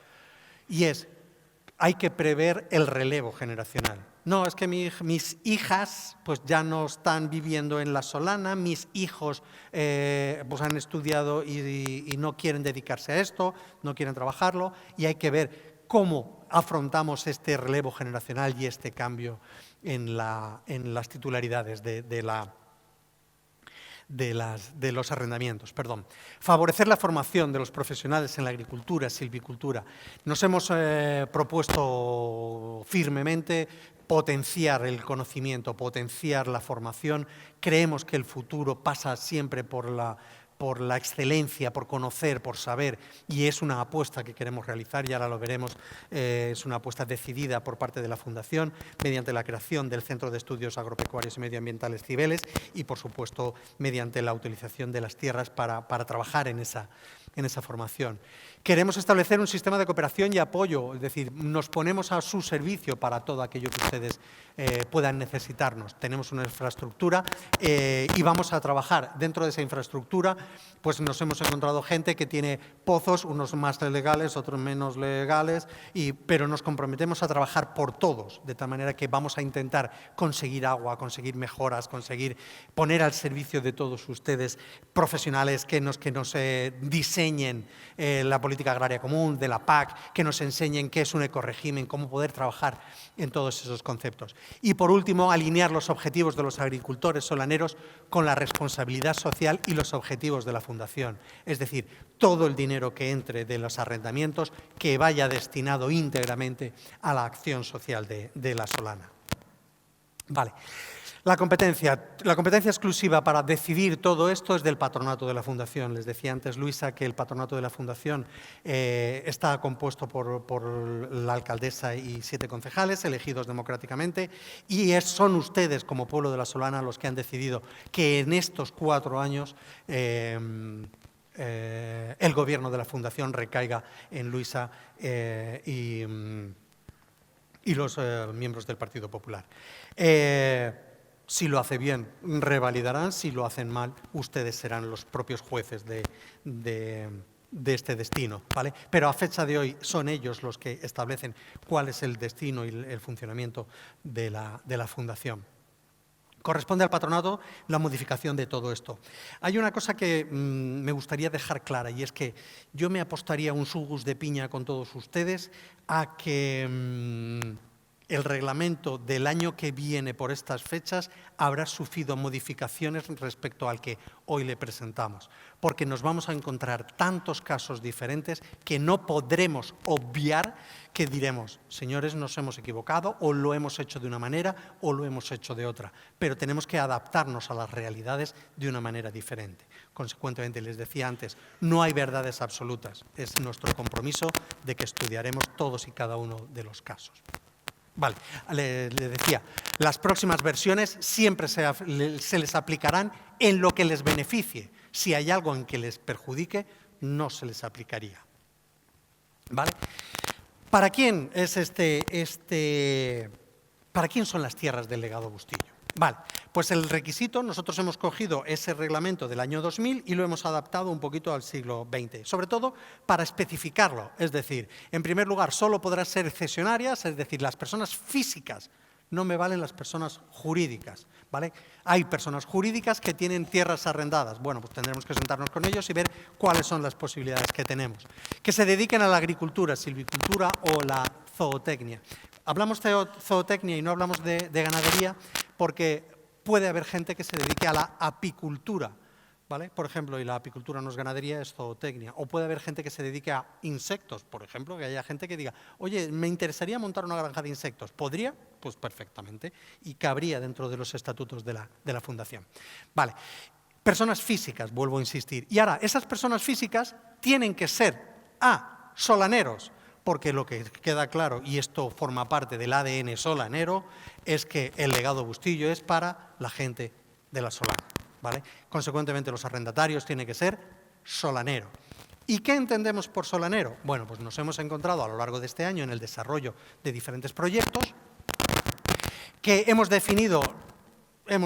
y es hay que prever el relevo generacional. No, es que mis hijas pues ya no están viviendo en La Solana, mis hijos pues han estudiado y no quieren dedicarse a esto, no quieren trabajarlo, y hay que ver cómo afrontamos este relevo generacional y este cambio en las titularidades de los arrendamientos. Favorecer la formación de los profesionales en la agricultura, silvicultura. Nos hemos propuesto firmemente potenciar el conocimiento, potenciar la formación. Creemos que el futuro pasa siempre por la excelencia, por conocer, por saber, y es una apuesta que queremos realizar y ahora lo veremos, es una apuesta decidida por parte de la Fundación mediante la creación del Centro de Estudios Agropecuarios y Medioambientales Cibeles y, por supuesto, mediante la utilización de las tierras para trabajar en esa en esa formación. Queremos establecer un sistema de cooperación y apoyo, es decir, nos ponemos a su servicio para todo aquello que ustedes puedan necesitarnos. Tenemos una infraestructura y vamos a trabajar dentro de esa infraestructura. Pues nos hemos encontrado gente que tiene pozos, unos más legales, otros menos legales, pero nos comprometemos a trabajar por todos, de tal manera que vamos a intentar conseguir agua, conseguir mejoras, conseguir poner al servicio de todos ustedes profesionales que nos diseñen la política agraria común, de la PAC, que nos enseñen qué es un ecorégimen, cómo poder trabajar en todos esos conceptos. Y por último, alinear los objetivos de los agricultores solaneros con la responsabilidad social y los objetivos de la Fundación. Es decir, todo el dinero que entre de los arrendamientos que vaya destinado íntegramente a la acción social de la Solana. Vale. La competencia exclusiva para decidir todo esto es del patronato de la Fundación. Les decía antes, Luisa, que el patronato de la Fundación está compuesto por la alcaldesa y 7 concejales elegidos democráticamente, y son ustedes, como pueblo de la Solana, los que han decidido que en estos 4 años el gobierno de la Fundación recaiga en Luisa y los miembros del Partido Popular. Si lo hace bien, revalidarán. Si lo hacen mal, ustedes serán los propios jueces de este destino, ¿vale? Pero a fecha de hoy son ellos los que establecen cuál es el destino y el funcionamiento de la Fundación. Corresponde al patronato la modificación de todo esto. Hay una cosa que me gustaría dejar clara, y es que yo me apostaría un sugus de piña con todos ustedes a que el reglamento del año que viene por estas fechas habrá sufrido modificaciones respecto al que hoy le presentamos, porque nos vamos a encontrar tantos casos diferentes que no podremos obviar, que diremos, señores, nos hemos equivocado, o lo hemos hecho de una manera o lo hemos hecho de otra, pero tenemos que adaptarnos a las realidades de una manera diferente. Consecuentemente, les decía antes, no hay verdades absolutas, es nuestro compromiso de que estudiaremos todos y cada uno de los casos. Vale, le decía, las próximas versiones siempre se les aplicarán en lo que les beneficie. Si hay algo en que les perjudique, no se les aplicaría. ¿Vale? ¿Para quién es ¿para quién son las tierras del legado Bustillo? Vale, pues el requisito, nosotros hemos cogido ese reglamento del año 2000 y lo hemos adaptado un poquito al siglo XX, sobre todo para especificarlo, es decir, en primer lugar, solo podrán ser cesionarias, es decir, las personas físicas, no me valen las personas jurídicas, ¿vale? Hay personas jurídicas que tienen tierras arrendadas, bueno, pues tendremos que sentarnos con ellos y ver cuáles son las posibilidades que tenemos. Que se dediquen a la agricultura, silvicultura o la zootecnia. Hablamos de zootecnia y no hablamos de ganadería porque puede haber gente que se dedique a la apicultura, ¿vale? Por ejemplo, y la apicultura no es ganadería, es zootecnia. O puede haber gente que se dedique a insectos, por ejemplo, que haya gente que diga, oye, me interesaría montar una granja de insectos. ¿Podría? Pues perfectamente. Y cabría dentro de los estatutos de la Fundación. Vale. Personas físicas, vuelvo a insistir. Y ahora, esas personas físicas tienen que ser solaneros, porque lo que queda claro, y esto forma parte del ADN solanero, es que el legado Bustillo es para la gente de la Solana, ¿vale? Consecuentemente, los arrendatarios tienen que ser solaneros. ¿Y qué entendemos por solanero? Bueno, pues nos hemos encontrado a lo largo de este año en el desarrollo de diferentes proyectos que hemos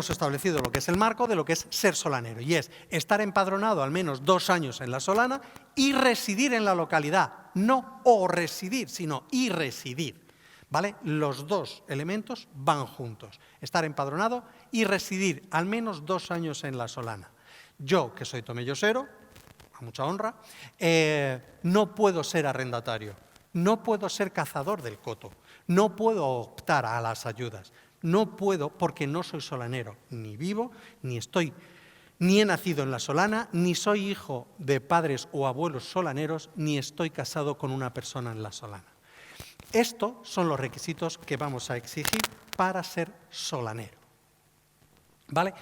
establecido lo que es el marco de lo que es ser solanero, y es estar empadronado al menos 2 años en la Solana y residir en la localidad, no o residir, sino y residir, ¿vale? Los dos elementos van juntos, estar empadronado y residir al menos 2 años en la Solana. Yo, que soy tomellosero, a mucha honra, no puedo ser arrendatario, no puedo ser cazador del coto, no puedo optar a las ayudas. No puedo porque no soy solanero, ni vivo, ni he nacido en la Solana, ni soy hijo de padres o abuelos solaneros, ni estoy casado con una persona en la Solana. Estos son los requisitos que vamos a exigir para ser solanero. ¿Vale?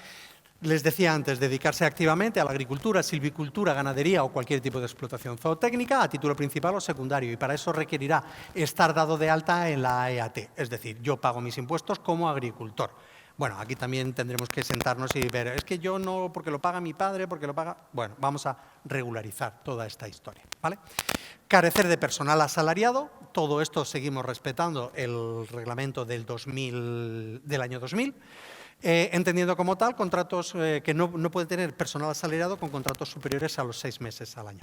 Les decía antes, dedicarse activamente a la agricultura, silvicultura, ganadería o cualquier tipo de explotación zootécnica a título principal o secundario, y para eso requerirá estar dado de alta en la EAT, es decir, yo pago mis impuestos como agricultor. Bueno, aquí también tendremos que sentarnos y ver, es que yo no, porque lo paga mi padre, porque lo paga... Bueno, vamos a regularizar toda esta historia, ¿vale? Carecer de personal asalariado, todo esto seguimos respetando el reglamento del año 2000, entendiendo como tal contratos que no puede tener personal asalariado con contratos superiores a los 6 meses al año.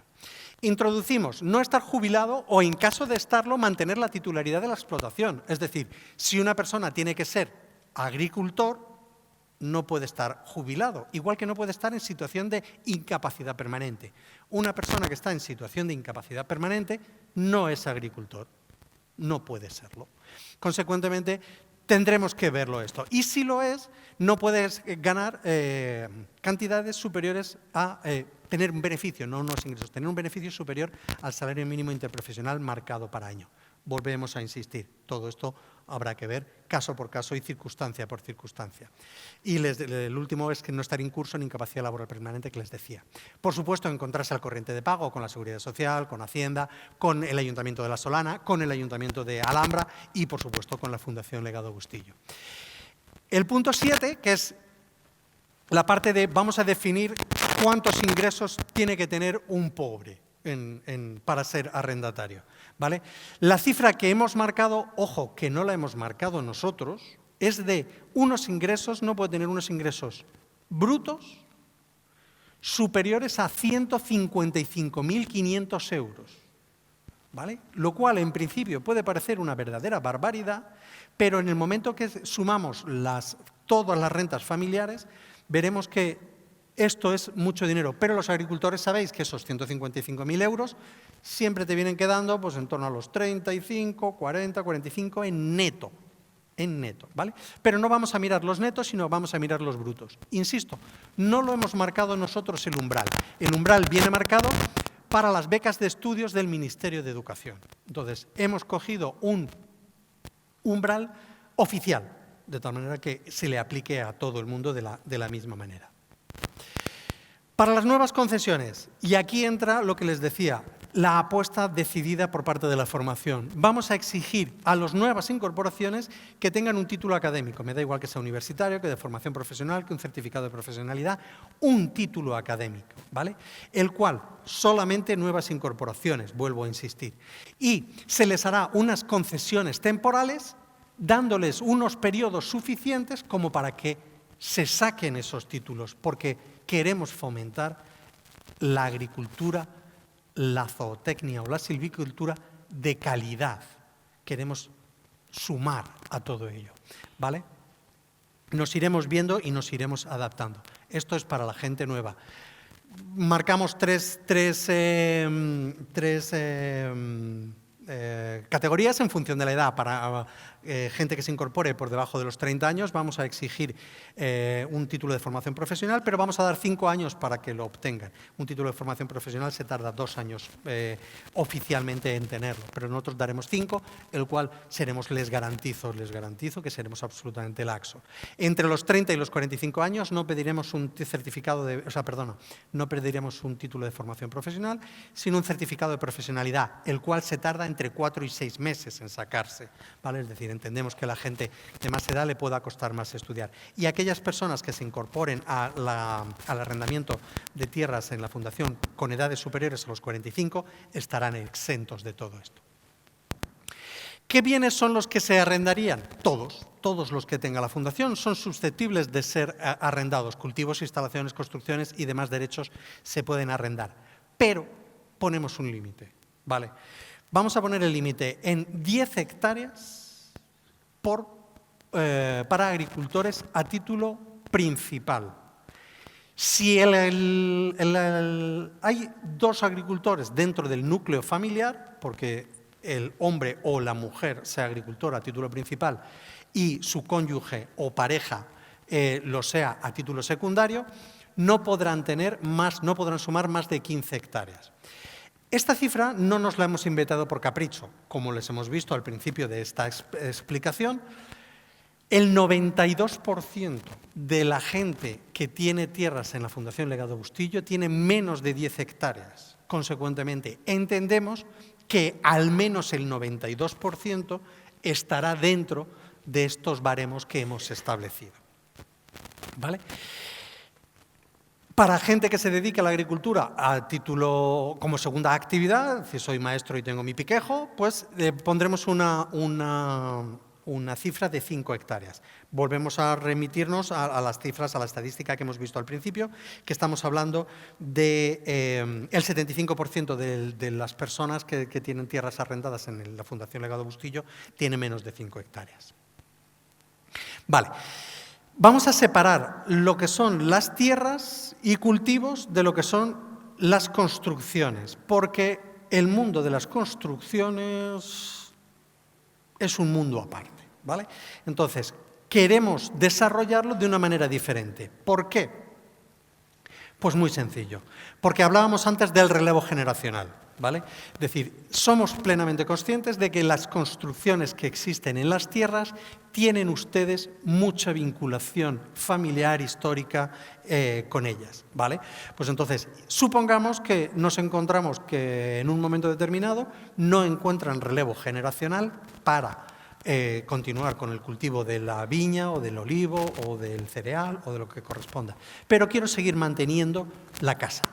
Introducimos no estar jubilado o, en caso de estarlo, mantener la titularidad de la explotación. Es decir, si una persona tiene que ser agricultor, no puede estar jubilado, igual que no puede estar en situación de incapacidad permanente. Una persona que está en situación de incapacidad permanente no es agricultor, no puede serlo. Consecuentemente, tendremos que verlo esto. Y si lo es, no puedes ganar cantidades superiores a tener un beneficio, no unos ingresos, tener un beneficio superior al salario mínimo interprofesional marcado para año. Volvemos a insistir, todo esto habrá que ver caso por caso y circunstancia por circunstancia. Y el último es que no estar incurso en incapacidad laboral permanente que les decía. Por supuesto, encontrarse al corriente de pago con la Seguridad Social, con Hacienda, con el Ayuntamiento de La Solana, con el Ayuntamiento de Alhambra y, por supuesto, con la Fundación Legado Bustillo. El punto 7, que es la parte de vamos a definir cuántos ingresos tiene que tener un pobre para ser arrendatario, ¿vale? La cifra que hemos marcado, ojo, que no la hemos marcado nosotros, es de unos ingresos, no puede tener unos ingresos brutos superiores a 155.500 euros, ¿vale? Lo cual, en principio, puede parecer una verdadera barbaridad, pero en el momento que sumamos todas las rentas familiares, veremos que esto es mucho dinero, pero los agricultores sabéis que esos 155.000 euros siempre te vienen quedando pues, en torno a los 35, 40, 45 en neto, ¿vale? Pero no vamos a mirar los netos, sino vamos a mirar los brutos. Insisto, no lo hemos marcado nosotros el umbral. El umbral viene marcado para las becas de estudios del Ministerio de Educación. Entonces, hemos cogido un umbral oficial, de tal manera que se le aplique a todo el mundo de la misma manera. Para las nuevas concesiones, y aquí entra lo que les decía, la apuesta decidida por parte de la formación. Vamos a exigir a las nuevas incorporaciones que tengan un título académico, me da igual que sea universitario, que de formación profesional, que un certificado de profesionalidad, un título académico, ¿vale? El cual solamente nuevas incorporaciones, vuelvo a insistir. Y se les hará unas concesiones temporales, dándoles unos periodos suficientes como para que se saquen esos títulos, porque queremos fomentar la agricultura, la zootecnia o la silvicultura de calidad. Queremos sumar a todo ello, ¿vale? Nos iremos viendo y nos iremos adaptando. Esto es para la gente nueva. Marcamos tres categorías en función de la edad. Para gente que se incorpore por debajo de los 30 años vamos a exigir un título de formación profesional, pero vamos a dar 5 años para que lo obtengan. Un título de formación profesional se tarda 2 años oficialmente en tenerlo, pero nosotros daremos 5, el cual les garantizo que seremos absolutamente laxos. Entre los 30 y los 45 años no pediremos un certificado no pediremos un título de formación profesional, sino un certificado de profesionalidad, el cual se tarda entre 4 y 6 meses en sacarse, ¿vale? Es decir, entendemos que a la gente de más edad le pueda costar más estudiar. Y aquellas personas que se incorporen al arrendamiento de tierras en la Fundación con edades superiores a los 45 estarán exentos de todo esto. ¿Qué bienes son los que se arrendarían? Todos los que tenga la Fundación son susceptibles de ser arrendados. Cultivos, instalaciones, construcciones y demás derechos se pueden arrendar. Pero ponemos un límite, ¿vale? Vamos a poner el límite en 10 hectáreas para agricultores a título principal. Si hay 2 agricultores dentro del núcleo familiar, porque el hombre o la mujer sea agricultor a título principal y su cónyuge o pareja lo sea a título secundario, no podrán sumar más de 15 hectáreas. Esta cifra no nos la hemos inventado por capricho, como les hemos visto al principio de esta explicación. El 92% de la gente que tiene tierras en la Fundación Legado Bustillo tiene menos de 10 hectáreas. Consecuentemente, entendemos que al menos el 92% estará dentro de estos baremos que hemos establecido, ¿Vale? Para gente que se dedica a la agricultura a título como segunda actividad, si soy maestro y tengo mi piquejo, pues pondremos una cifra de 5 hectáreas. Volvemos a remitirnos a las cifras, a la estadística que hemos visto al principio, que estamos hablando de el 75% de las personas que tienen tierras arrendadas en la Fundación Legado Bustillo tiene menos de 5 hectáreas. Vale. Vamos a separar lo que son las tierras y cultivos de lo que son las construcciones, porque el mundo de las construcciones es un mundo aparte, ¿vale? Entonces, queremos desarrollarlo de una manera diferente. ¿Por qué? Pues muy sencillo, porque hablábamos antes del relevo generacional, ¿vale? Es decir, somos plenamente conscientes de que las construcciones que existen en las tierras tienen ustedes mucha vinculación familiar, histórica con ellas, ¿vale? Pues entonces, supongamos que nos encontramos que en un momento determinado no encuentran relevo generacional para continuar con el cultivo de la viña o del olivo o del cereal o de lo que corresponda. Pero quiero seguir manteniendo la casa,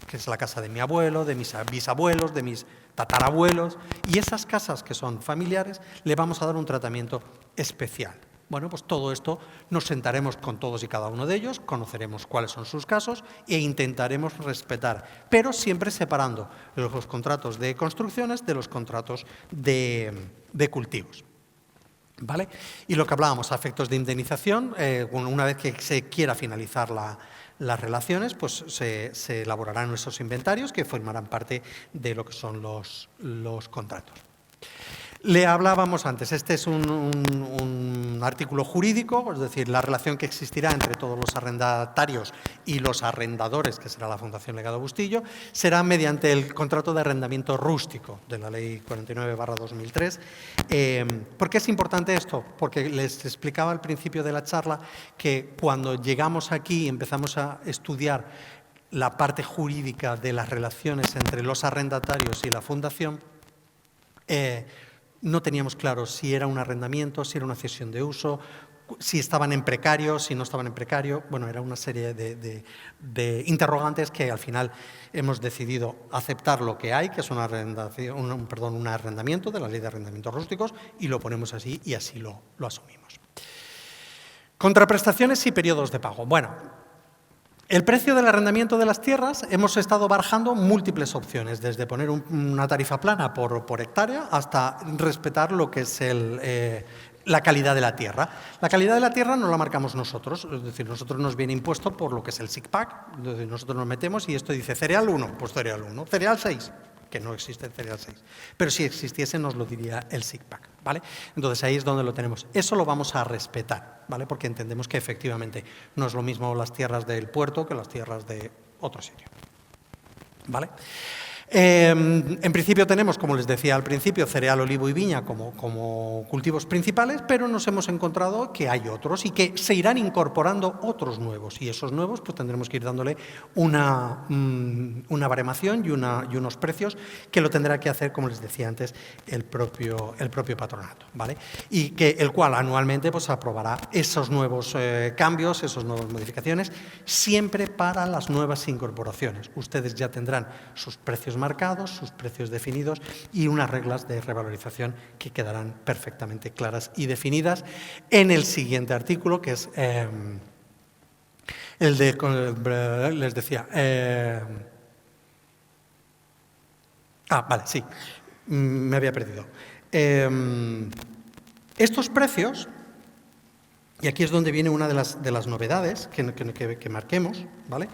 que es la casa de mi abuelo, de mis bisabuelos, de mis tatarabuelos, y esas casas que son familiares le vamos a dar un tratamiento especial. Bueno, pues todo esto nos sentaremos con todos y cada uno de ellos, conoceremos cuáles son sus casos e intentaremos respetar, pero siempre separando los contratos de construcciones de los contratos de cultivos. ¿Vale? Y lo que hablábamos, a efectos de indemnización, una vez que se quiera finalizar las relaciones, pues se elaborarán esos inventarios que formarán parte de lo que son los contratos. Le hablábamos antes, este es un artículo jurídico, es decir, la relación que existirá entre todos los arrendatarios y los arrendadores, que será la Fundación Legado Bustillo, será mediante el contrato de arrendamiento rústico de la Ley 49/2003. ¿Por qué es importante esto? Porque les explicaba al principio de la charla que cuando llegamos aquí y empezamos a estudiar la parte jurídica de las relaciones entre los arrendatarios y la Fundación, no teníamos claro si era un arrendamiento, si era una cesión de uso, si estaban en precario, si no estaban en precario. Bueno, era una serie de interrogantes que al final hemos decidido aceptar lo que hay, que es un arrendamiento de la Ley de Arrendamientos Rústicos, y lo ponemos así y así lo asumimos. Contraprestaciones y periodos de pago. Bueno, el precio del arrendamiento de las tierras hemos estado barajando múltiples opciones, desde poner una tarifa plana por hectárea hasta respetar lo que es la calidad de la tierra. La calidad de la tierra no la marcamos nosotros, es decir, nosotros nos viene impuesto por lo que es el SICPAC, nosotros nos metemos y esto dice cereal 1, pues cereal 1, cereal 6, que no existe el cereal 6, pero si existiese nos lo diría el SICPAC, ¿vale? Entonces ahí es donde lo tenemos. Eso lo vamos a respetar, ¿vale? Porque entendemos que efectivamente no es lo mismo las tierras del puerto que las tierras de otro sitio, ¿vale? En principio tenemos, como les decía al principio, cereal, olivo y viña como cultivos principales, pero nos hemos encontrado que hay otros y que se irán incorporando otros nuevos, y esos nuevos pues tendremos que ir dándole una baremación y unos precios que lo tendrá que hacer, como les decía antes, el propio patronato, ¿vale? Y el cual anualmente pues aprobará esos nuevos cambios, esas nuevas modificaciones, siempre para las nuevas incorporaciones. Ustedes ya tendrán sus precios marcados, sus precios definidos y unas reglas de revalorización que quedarán perfectamente claras y definidas en el siguiente artículo, que es el de, les decía, vale, sí, me había perdido. Estos precios, y aquí es donde viene una de las novedades que marquemos, ¿vale?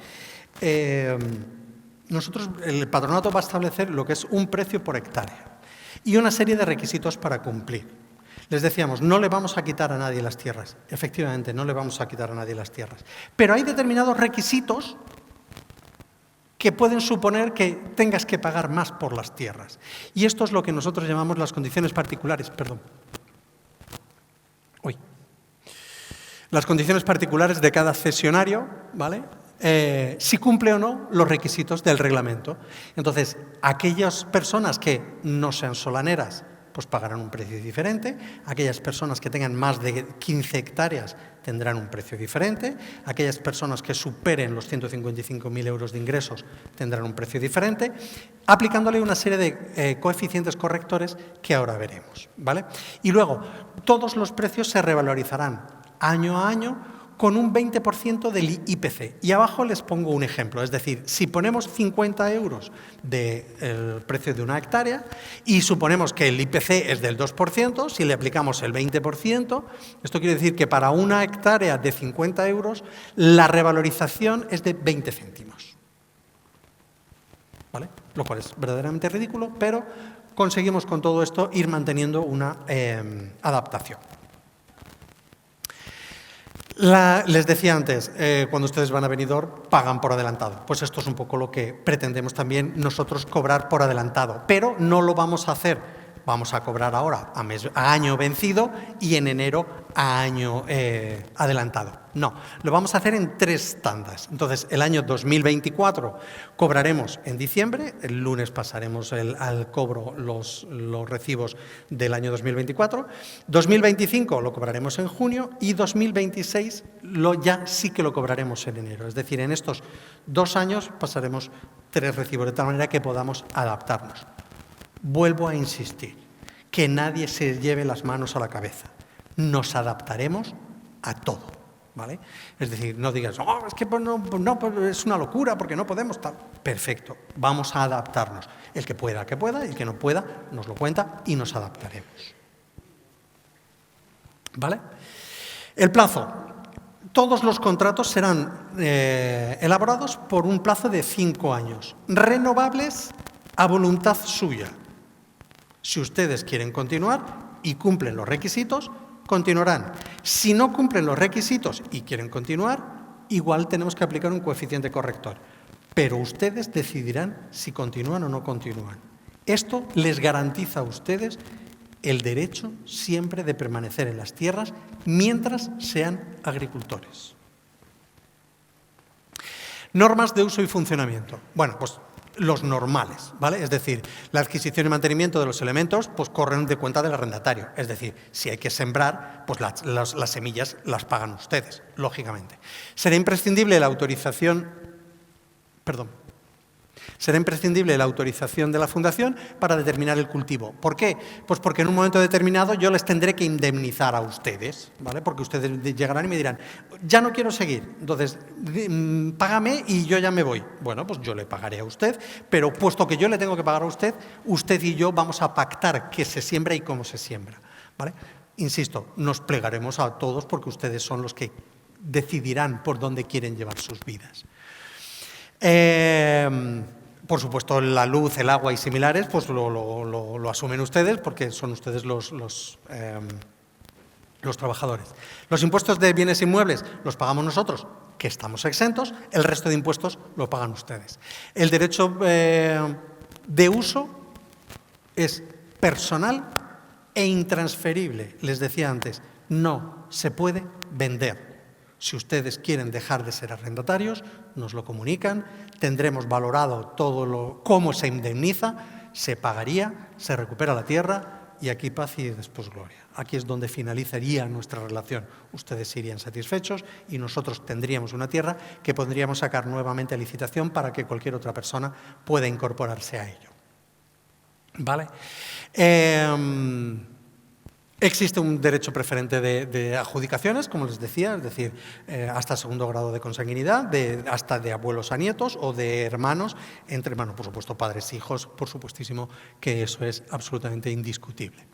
El patronato va a establecer lo que es un precio por hectárea y una serie de requisitos para cumplir. Les decíamos, no le vamos a quitar a nadie las tierras. Efectivamente, no le vamos a quitar a nadie las tierras. Pero hay determinados requisitos que pueden suponer que tengas que pagar más por las tierras. Y esto es lo que nosotros llamamos las condiciones particulares. Las condiciones particulares de cada cesionario, ¿vale? Si cumple o no los requisitos del reglamento. Entonces, aquellas personas que no sean solaneras pues pagarán un precio diferente. Aquellas personas que tengan más de 15 hectáreas tendrán un precio diferente. Aquellas personas que superen los 155.000 euros de ingresos tendrán un precio diferente, aplicándole una serie de coeficientes correctores que ahora veremos, ¿vale? Y luego, todos los precios se revalorizarán año a año con un 20% del IPC. Y abajo les pongo un ejemplo, es decir, si ponemos 50 euros del precio de una hectárea y suponemos que el IPC es del 2%, si le aplicamos el 20%, esto quiere decir que para una hectárea de 50 euros la revalorización es de 20 céntimos. ¿Vale? Lo cual es verdaderamente ridículo, pero conseguimos con todo esto ir manteniendo una adaptación. Les decía antes, cuando ustedes van a Benidorm, pagan por adelantado. Pues esto es un poco lo que pretendemos también nosotros cobrar por adelantado. Pero no lo vamos a hacer. Vamos a cobrar ahora a año vencido y en enero a año adelantado. No, lo vamos a hacer en 3 tandas. Entonces, el año 2024 cobraremos en diciembre, el lunes pasaremos al cobro los recibos del año 2024, 2025 lo cobraremos en junio y 2026 ya sí que lo cobraremos en enero. Es decir, en estos 2 años pasaremos 3 recibos, de tal manera que podamos adaptarnos. Vuelvo a insistir, que nadie se lleve las manos a la cabeza. Nos adaptaremos a todo, ¿vale? Es decir, no digas, oh, es que no, es una locura porque no podemos tal. Perfecto, vamos a adaptarnos. El que pueda, y el que no pueda, nos lo cuenta y nos adaptaremos. ¿Vale? El plazo. Todos los contratos serán elaborados por un plazo de 5 años, renovables a voluntad suya. Si ustedes quieren continuar y cumplen los requisitos, continuarán. Si no cumplen los requisitos y quieren continuar, igual tenemos que aplicar un coeficiente corrector. Pero ustedes decidirán si continúan o no continúan. Esto les garantiza a ustedes el derecho siempre de permanecer en las tierras mientras sean agricultores. Normas de uso y funcionamiento. Bueno, pues los normales, ¿vale? Es decir, la adquisición y mantenimiento de los elementos pues corren de cuenta del arrendatario. Es decir, si hay que sembrar, pues las semillas las pagan ustedes, lógicamente. Será imprescindible la autorización de la Fundación para determinar el cultivo. ¿Por qué? Pues porque en un momento determinado yo les tendré que indemnizar a ustedes, ¿vale? Porque ustedes llegarán y me dirán, ya no quiero seguir, entonces págame y yo ya me voy. Bueno, pues yo le pagaré a usted, pero puesto que yo le tengo que pagar a usted, usted y yo vamos a pactar qué se siembra y cómo se siembra, ¿vale? Insisto, nos plegaremos a todos porque ustedes son los que decidirán por dónde quieren llevar sus vidas. Por supuesto, la luz, el agua y similares, pues lo asumen ustedes porque son ustedes los trabajadores. Los impuestos de bienes inmuebles los pagamos nosotros, que estamos exentos, el resto de impuestos lo pagan ustedes. El derecho de uso es personal e intransferible. Les decía antes, no se puede vender. Si ustedes quieren dejar de ser arrendatarios, nos lo comunican, tendremos valorado cómo se indemniza, se pagaría, se recupera la tierra y aquí paz y después gloria. Aquí es donde finalizaría nuestra relación. Ustedes irían satisfechos y nosotros tendríamos una tierra que podríamos sacar nuevamente a licitación para que cualquier otra persona pueda incorporarse a ello. ¿Vale? Existe un derecho preferente de adjudicaciones, como les decía, es decir, hasta 2º grado de consanguinidad, hasta de abuelos a nietos o de hermanos, entre hermanos, por supuesto, padres e hijos, por supuestísimo que eso es absolutamente indiscutible.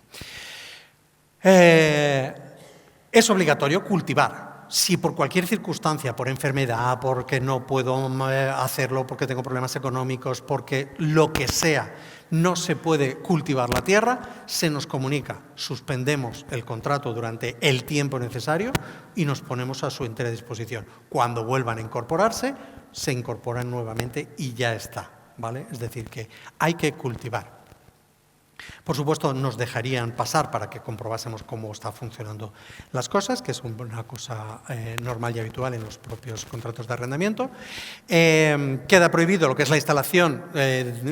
Es obligatorio cultivar. Si por cualquier circunstancia, por enfermedad, porque no puedo hacerlo, porque tengo problemas económicos, porque lo que sea, no se puede cultivar la tierra, se nos comunica, suspendemos el contrato durante el tiempo necesario y nos ponemos a su entera disposición. Cuando vuelvan a incorporarse, se incorporan nuevamente y ya está, ¿vale? Es decir, que hay que cultivar. Por supuesto, nos dejarían pasar para que comprobásemos cómo están funcionando las cosas, que es una cosa normal y habitual en los propios contratos de arrendamiento. Queda prohibido lo que es la instalación,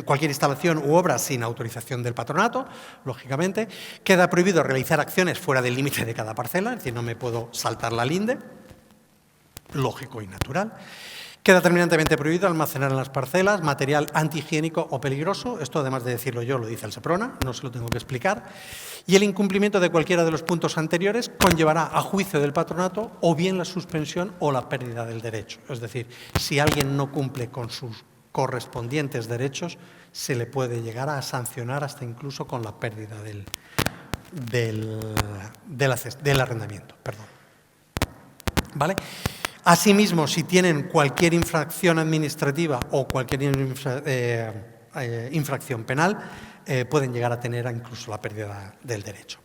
cualquier instalación u obra sin autorización del patronato, lógicamente. Queda prohibido realizar acciones fuera del límite de cada parcela, es decir, no me puedo saltar la linde, lógico y natural. Queda terminantemente prohibido almacenar en las parcelas material antihigiénico o peligroso. Esto, además de decirlo yo, lo dice el SEPRONA, no se lo tengo que explicar. Y el incumplimiento de cualquiera de los puntos anteriores conllevará a juicio del patronato o bien la suspensión o la pérdida del derecho. Es decir, si alguien no cumple con sus correspondientes derechos, se le puede llegar a sancionar hasta incluso con la pérdida del arrendamiento. Perdón. ¿Vale? Asimismo, si tienen cualquier infracción administrativa o cualquier infracción penal, pueden llegar a tener incluso la pérdida del derecho.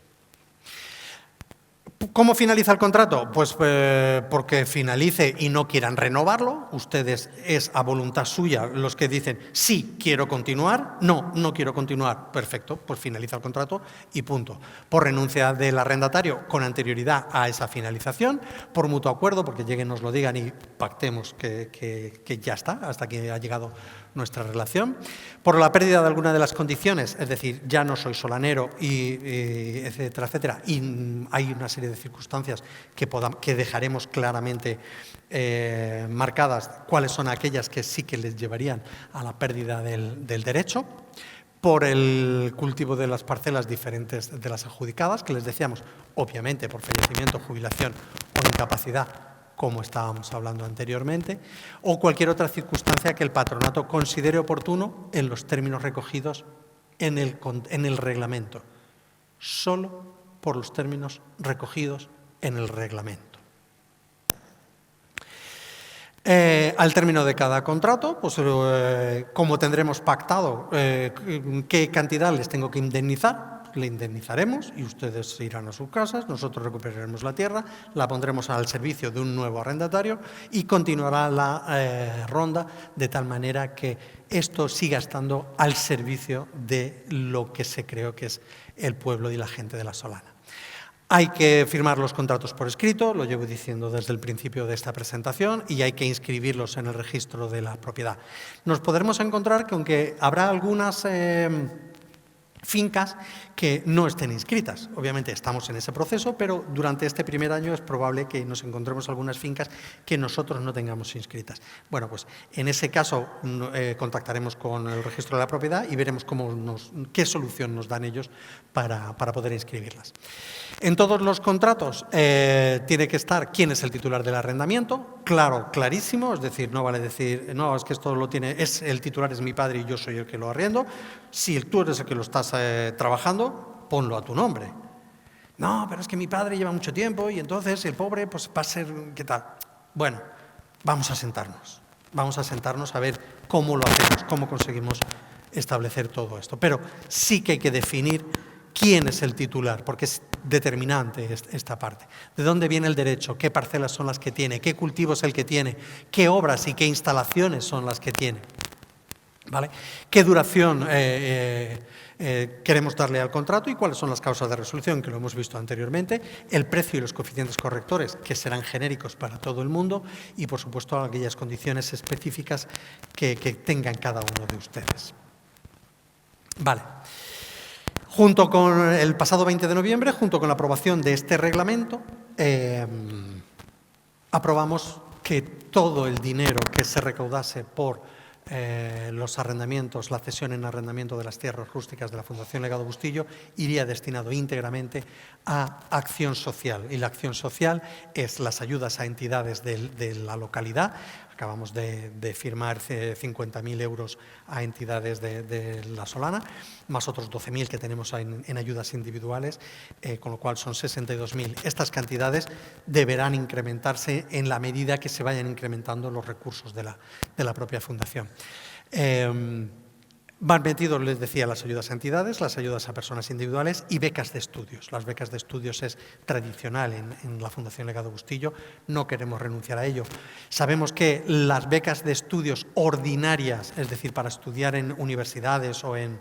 ¿Cómo finaliza el contrato? Pues porque finalice y no quieran renovarlo. Ustedes es a voluntad suya los que dicen sí, quiero continuar, no quiero continuar. Perfecto, pues finaliza el contrato y punto. Por renuncia del arrendatario con anterioridad a esa finalización, por mutuo acuerdo, porque lleguen, nos lo digan y pactemos que ya está, hasta que ha llegado nuestra relación. Por la pérdida de alguna de las condiciones, es decir, ya no soy solanero, etcétera, etcétera, y hay una serie de circunstancias que dejaremos claramente marcadas cuáles son aquellas que sí que les llevarían a la pérdida del derecho. Por el cultivo de las parcelas diferentes de las adjudicadas, que les decíamos, obviamente por fallecimiento, jubilación o incapacidad, como estábamos hablando anteriormente, o cualquier otra circunstancia que el patronato considere oportuno en los términos recogidos en el reglamento, solo por los términos recogidos en el reglamento. Al término de cada contrato, pues como tendremos pactado qué cantidad les tengo que indemnizar, le indemnizaremos y ustedes irán a sus casas, nosotros recuperaremos la tierra, la pondremos al servicio de un nuevo arrendatario y continuará la ronda de tal manera que esto siga estando al servicio de lo que se creó que es el pueblo y la gente de La Solana. Hay que firmar los contratos por escrito, lo llevo diciendo desde el principio de esta presentación, y hay que inscribirlos en el registro de la propiedad. Nos podremos encontrar que aunque habrá algunas fincas que no estén inscritas. Obviamente estamos en ese proceso, pero durante este primer año es probable que nos encontremos algunas fincas que nosotros no tengamos inscritas. Bueno, pues en ese caso contactaremos con el registro de la propiedad y veremos qué solución nos dan ellos para poder inscribirlas. En todos los contratos tiene que estar quién es el titular del arrendamiento, claro, clarísimo, es decir, no vale decir, no, es que esto lo tiene, el titular es mi padre y yo soy el que lo arriendo. Si tú eres el que lo estás trabajando, ponlo a tu nombre. No, pero es que mi padre lleva mucho tiempo y entonces el pobre pues va a ser, ¿qué tal? Bueno, vamos a sentarnos a ver cómo lo hacemos, cómo conseguimos establecer todo esto. Pero sí que hay que definir quién es el titular, porque es determinante esta parte. ¿De dónde viene el derecho? ¿Qué parcelas son las que tiene? ¿Qué cultivo es el que tiene? ¿Qué obras y qué instalaciones son las que tiene? ¿Vale? ¿Qué duración queremos darle al contrato y cuáles son las causas de resolución, que lo hemos visto anteriormente? El precio y los coeficientes correctores, que serán genéricos para todo el mundo, y, por supuesto, aquellas condiciones específicas que tengan cada uno de ustedes. Vale. Junto con el pasado 20 de noviembre, junto con la aprobación de este reglamento, aprobamos que todo el dinero que se recaudase por los arrendamientos, la cesión en arrendamiento de las tierras rústicas de la Fundación Legado Bustillo iría destinado íntegramente a acción social. Y la acción social es las ayudas a entidades de la localidad. Acabamos de firmar 50.000 euros a entidades de La Solana, más otros 12.000 que tenemos en ayudas individuales, con lo cual son 62.000. Estas cantidades deberán incrementarse en la medida que se vayan incrementando los recursos de la propia fundación. Van metidos, les decía, las ayudas a entidades, las ayudas a personas individuales y becas de estudios. Las becas de estudios es tradicional en la Fundación Legado Bustillo, no queremos renunciar a ello. Sabemos que las becas de estudios ordinarias, es decir, para estudiar en universidades o en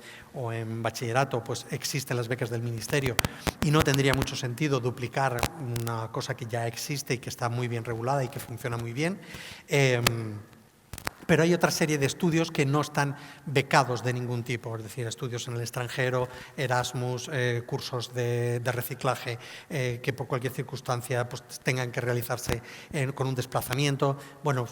bachillerato, pues existen las becas del Ministerio y no tendría mucho sentido duplicar una cosa que ya existe y que está muy bien regulada y que funciona muy bien. Pero hay otra serie de estudios que no están becados de ningún tipo, es decir, estudios en el extranjero, Erasmus, cursos de reciclaje que por cualquier circunstancia pues, tengan que realizarse con un desplazamiento. Bueno,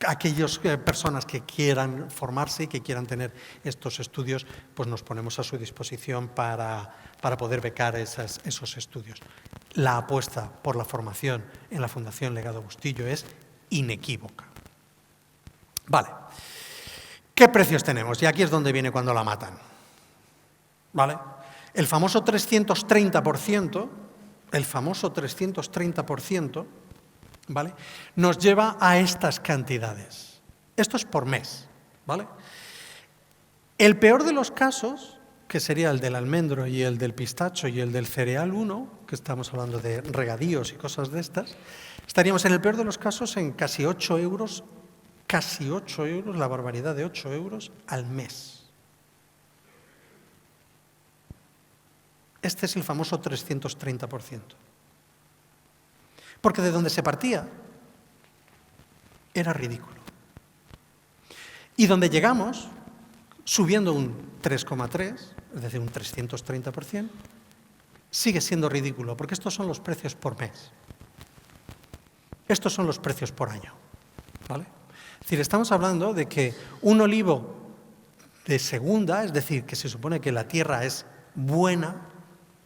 aquellas personas que quieran formarse y que quieran tener estos estudios, pues nos ponemos a su disposición para poder becar esos estudios. La apuesta por la formación en la Fundación Legado Bustillo es inequívoca. Vale, ¿qué precios tenemos? Y aquí es donde viene cuando la matan. ¿Vale? El famoso 330%, ¿vale? Nos lleva a estas cantidades. Esto es por mes, ¿vale? El peor de los casos, que sería el del almendro y el del pistacho y el del cereal 1, que estamos hablando de regadíos y cosas de estas, estaríamos en el peor de los casos en casi 8 euros, la barbaridad de 8 euros al mes. Este es el famoso 330%. Porque de donde se partía era ridículo. Y donde llegamos, subiendo un 3,3, es decir, un 330%, sigue siendo ridículo, porque estos son los precios por mes. Estos son los precios por año, ¿vale? Es decir, estamos hablando de que un olivo de segunda, es decir, que se supone que la tierra es buena,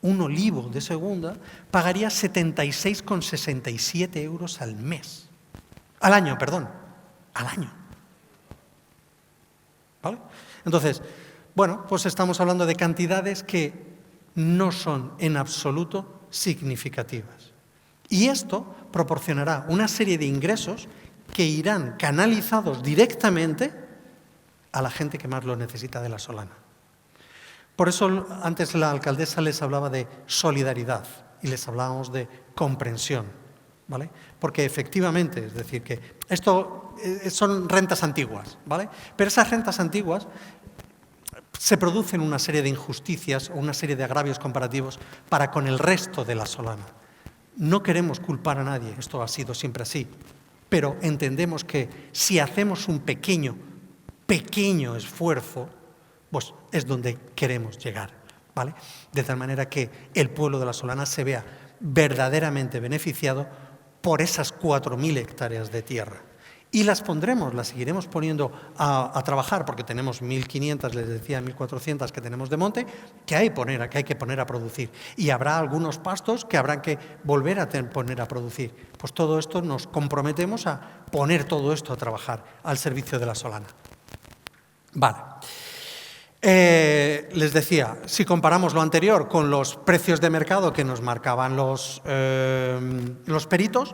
un olivo de segunda pagaría 76,67 euros al mes. Al año, perdón. Al año. ¿Vale? Entonces, bueno, pues estamos hablando de cantidades que no son en absoluto significativas. Y esto proporcionará una serie de ingresos que irán canalizados directamente a la gente que más lo necesita de la Solana. Por eso antes la alcaldesa les hablaba de solidaridad y les hablábamos de comprensión, ¿vale? Porque efectivamente, es decir, que esto son rentas antiguas, ¿vale? Pero esas rentas antiguas se producen una serie de injusticias o una serie de agravios comparativos para con el resto de la Solana. No queremos culpar a nadie, esto ha sido siempre así. Pero entendemos que si hacemos un pequeño esfuerzo, pues es donde queremos llegar, ¿vale? De tal manera que el pueblo de la Solana se vea verdaderamente beneficiado por esas 4.000 hectáreas de tierra. Y las seguiremos poniendo a trabajar, porque tenemos 1.500, les decía, 1.400 que tenemos de monte, que hay que poner a producir. Y habrá algunos pastos que habrán que volver a poner a producir. Pues todo esto nos comprometemos a poner todo esto a trabajar al servicio de la Solana. Vale. Les decía, si comparamos lo anterior con los precios de mercado que nos marcaban los peritos,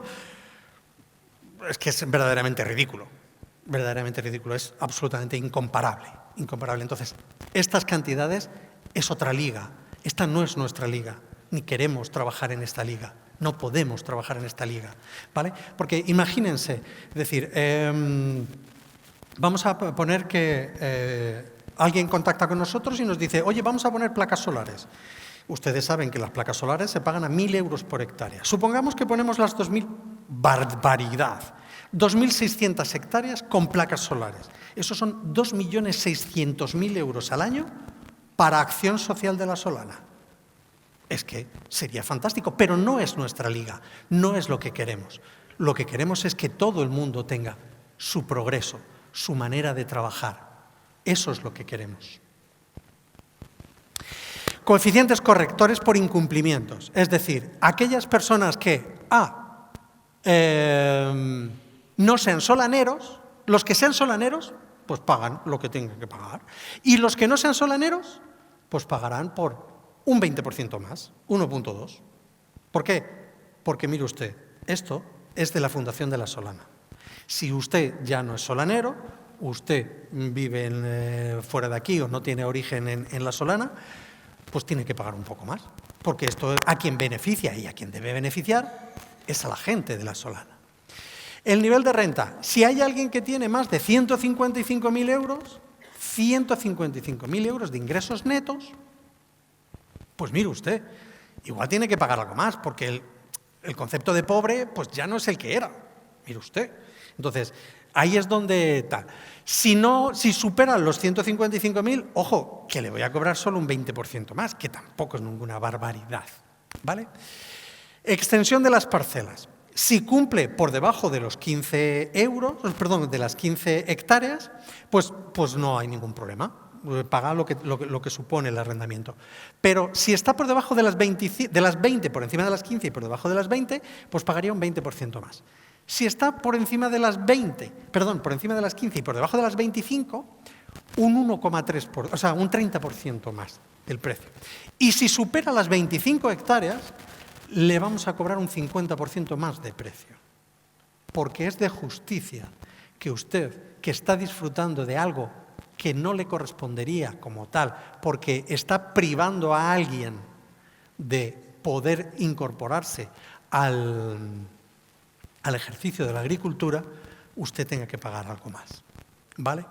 es que es verdaderamente ridículo, es absolutamente incomparable. Entonces, estas cantidades es otra liga, esta no es nuestra liga, ni queremos trabajar en esta liga, no podemos trabajar en esta liga, ¿vale? Porque imagínense, es decir, vamos a poner que alguien contacta con nosotros y nos dice, oye, vamos a poner placas solares. Ustedes saben que las placas solares se pagan a 1.000 euros por hectárea. Supongamos que ponemos las 2.000, barbaridad, 2.600 hectáreas con placas solares. Esos son 2.600.000 euros al año para acción social de la Solana. Es que sería fantástico, pero no es nuestra liga, no es lo que queremos. Lo que queremos es que todo el mundo tenga su progreso, su manera de trabajar. Eso es lo que queremos. Coeficientes correctores por incumplimientos. Es decir, aquellas personas que no sean solaneros, los que sean solaneros, pues pagan lo que tengan que pagar. Y los que no sean solaneros, pues pagarán por un 20% más, 1,2. ¿Por qué? Porque, mire usted, esto es de la Fundación de la Solana. Si usted ya no es solanero, usted vive fuera de aquí o no tiene origen en La Solana, pues tiene que pagar un poco más, porque esto a quien beneficia y a quien debe beneficiar es a la gente de La Solana. El nivel de renta, si hay alguien que tiene más de 155.000 euros, 155.000 euros de ingresos netos, pues mire usted, igual tiene que pagar algo más, porque el concepto de pobre pues ya no es el que era, mire usted. Entonces, ahí es donde tal. Si superan los 155.000, ojo, que le voy a cobrar solo un 20% más, que tampoco es ninguna barbaridad, ¿vale? Extensión de las parcelas. Si cumple por debajo de los 15 de las 15 hectáreas, pues no hay ningún problema. Paga lo que supone el arrendamiento. Pero si está por debajo de las 20, por encima de las 15 y por debajo de las 20, pues pagaría un 20% más. Si está por encima de las 15 y por debajo de las 25, un 1,3%, o sea, un 30% más del precio. Y si supera las 25 hectáreas, le vamos a cobrar un 50% más de precio. Porque es de justicia que usted, que está disfrutando de algo que no le correspondería como tal, porque está privando a alguien de poder incorporarse al ejercicio de la agricultura, usted tenga que pagar algo más, ¿vale?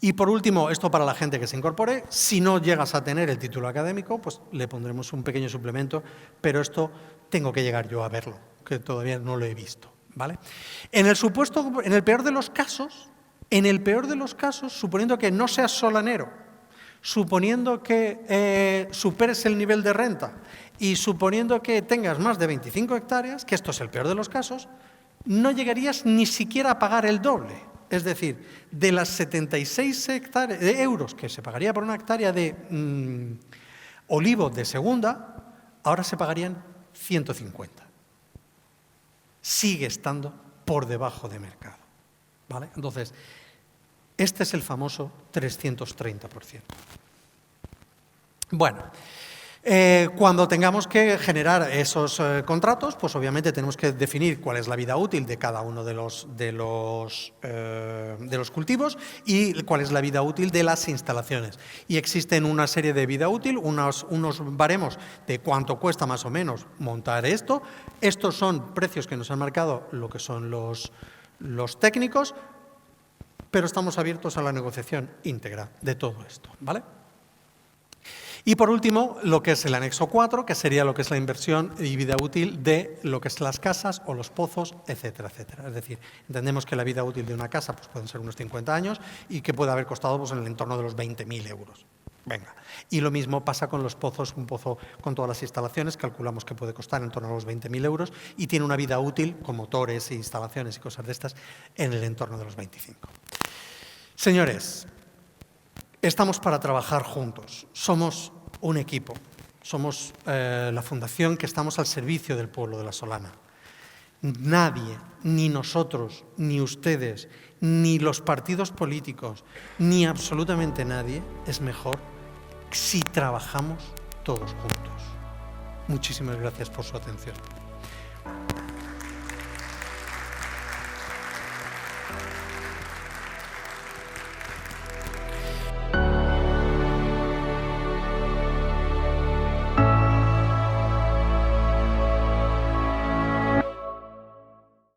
Y por último, esto para la gente que se incorpore, si no llegas a tener el título académico, pues le pondremos un pequeño suplemento, pero esto tengo que llegar yo a verlo, que todavía no lo he visto, ¿vale? En el peor de los casos, suponiendo que no seas solanero, suponiendo que superes el nivel de renta y suponiendo que tengas más de 25 hectáreas, que esto es el peor de los casos, no llegarías ni siquiera a pagar el doble. Es decir, de las 76 euros que se pagaría por una hectárea de olivo de segunda, ahora se pagarían 150. Sigue estando por debajo de mercado, ¿vale? Entonces, este es el famoso 330%. Bueno, cuando tengamos que generar esos contratos, pues obviamente tenemos que definir cuál es la vida útil de cada uno de los cultivos y cuál es la vida útil de las instalaciones. Y existen una serie de vida útil, unos baremos de cuánto cuesta más o menos montar esto. Estos son precios que nos han marcado lo que son los técnicos, pero estamos abiertos a la negociación íntegra de todo esto, ¿vale? Y por último, lo que es el anexo 4, que sería lo que es la inversión y vida útil de lo que es las casas o los pozos, etcétera, etcétera. Es decir, entendemos que la vida útil de una casa pues, pueden ser unos 50 años y que puede haber costado pues, en el entorno de los 20.000 euros. Venga. Y lo mismo pasa con los pozos, un pozo con todas las instalaciones, calculamos que puede costar en torno a los 20.000 euros y tiene una vida útil con motores e instalaciones y cosas de estas en el entorno de los 25. Señores, estamos para trabajar juntos, somos un equipo, somos la fundación que estamos al servicio del pueblo de La Solana. Nadie, ni nosotros, ni ustedes, ni los partidos políticos, ni absolutamente nadie es mejor si trabajamos todos juntos. Muchísimas gracias por su atención.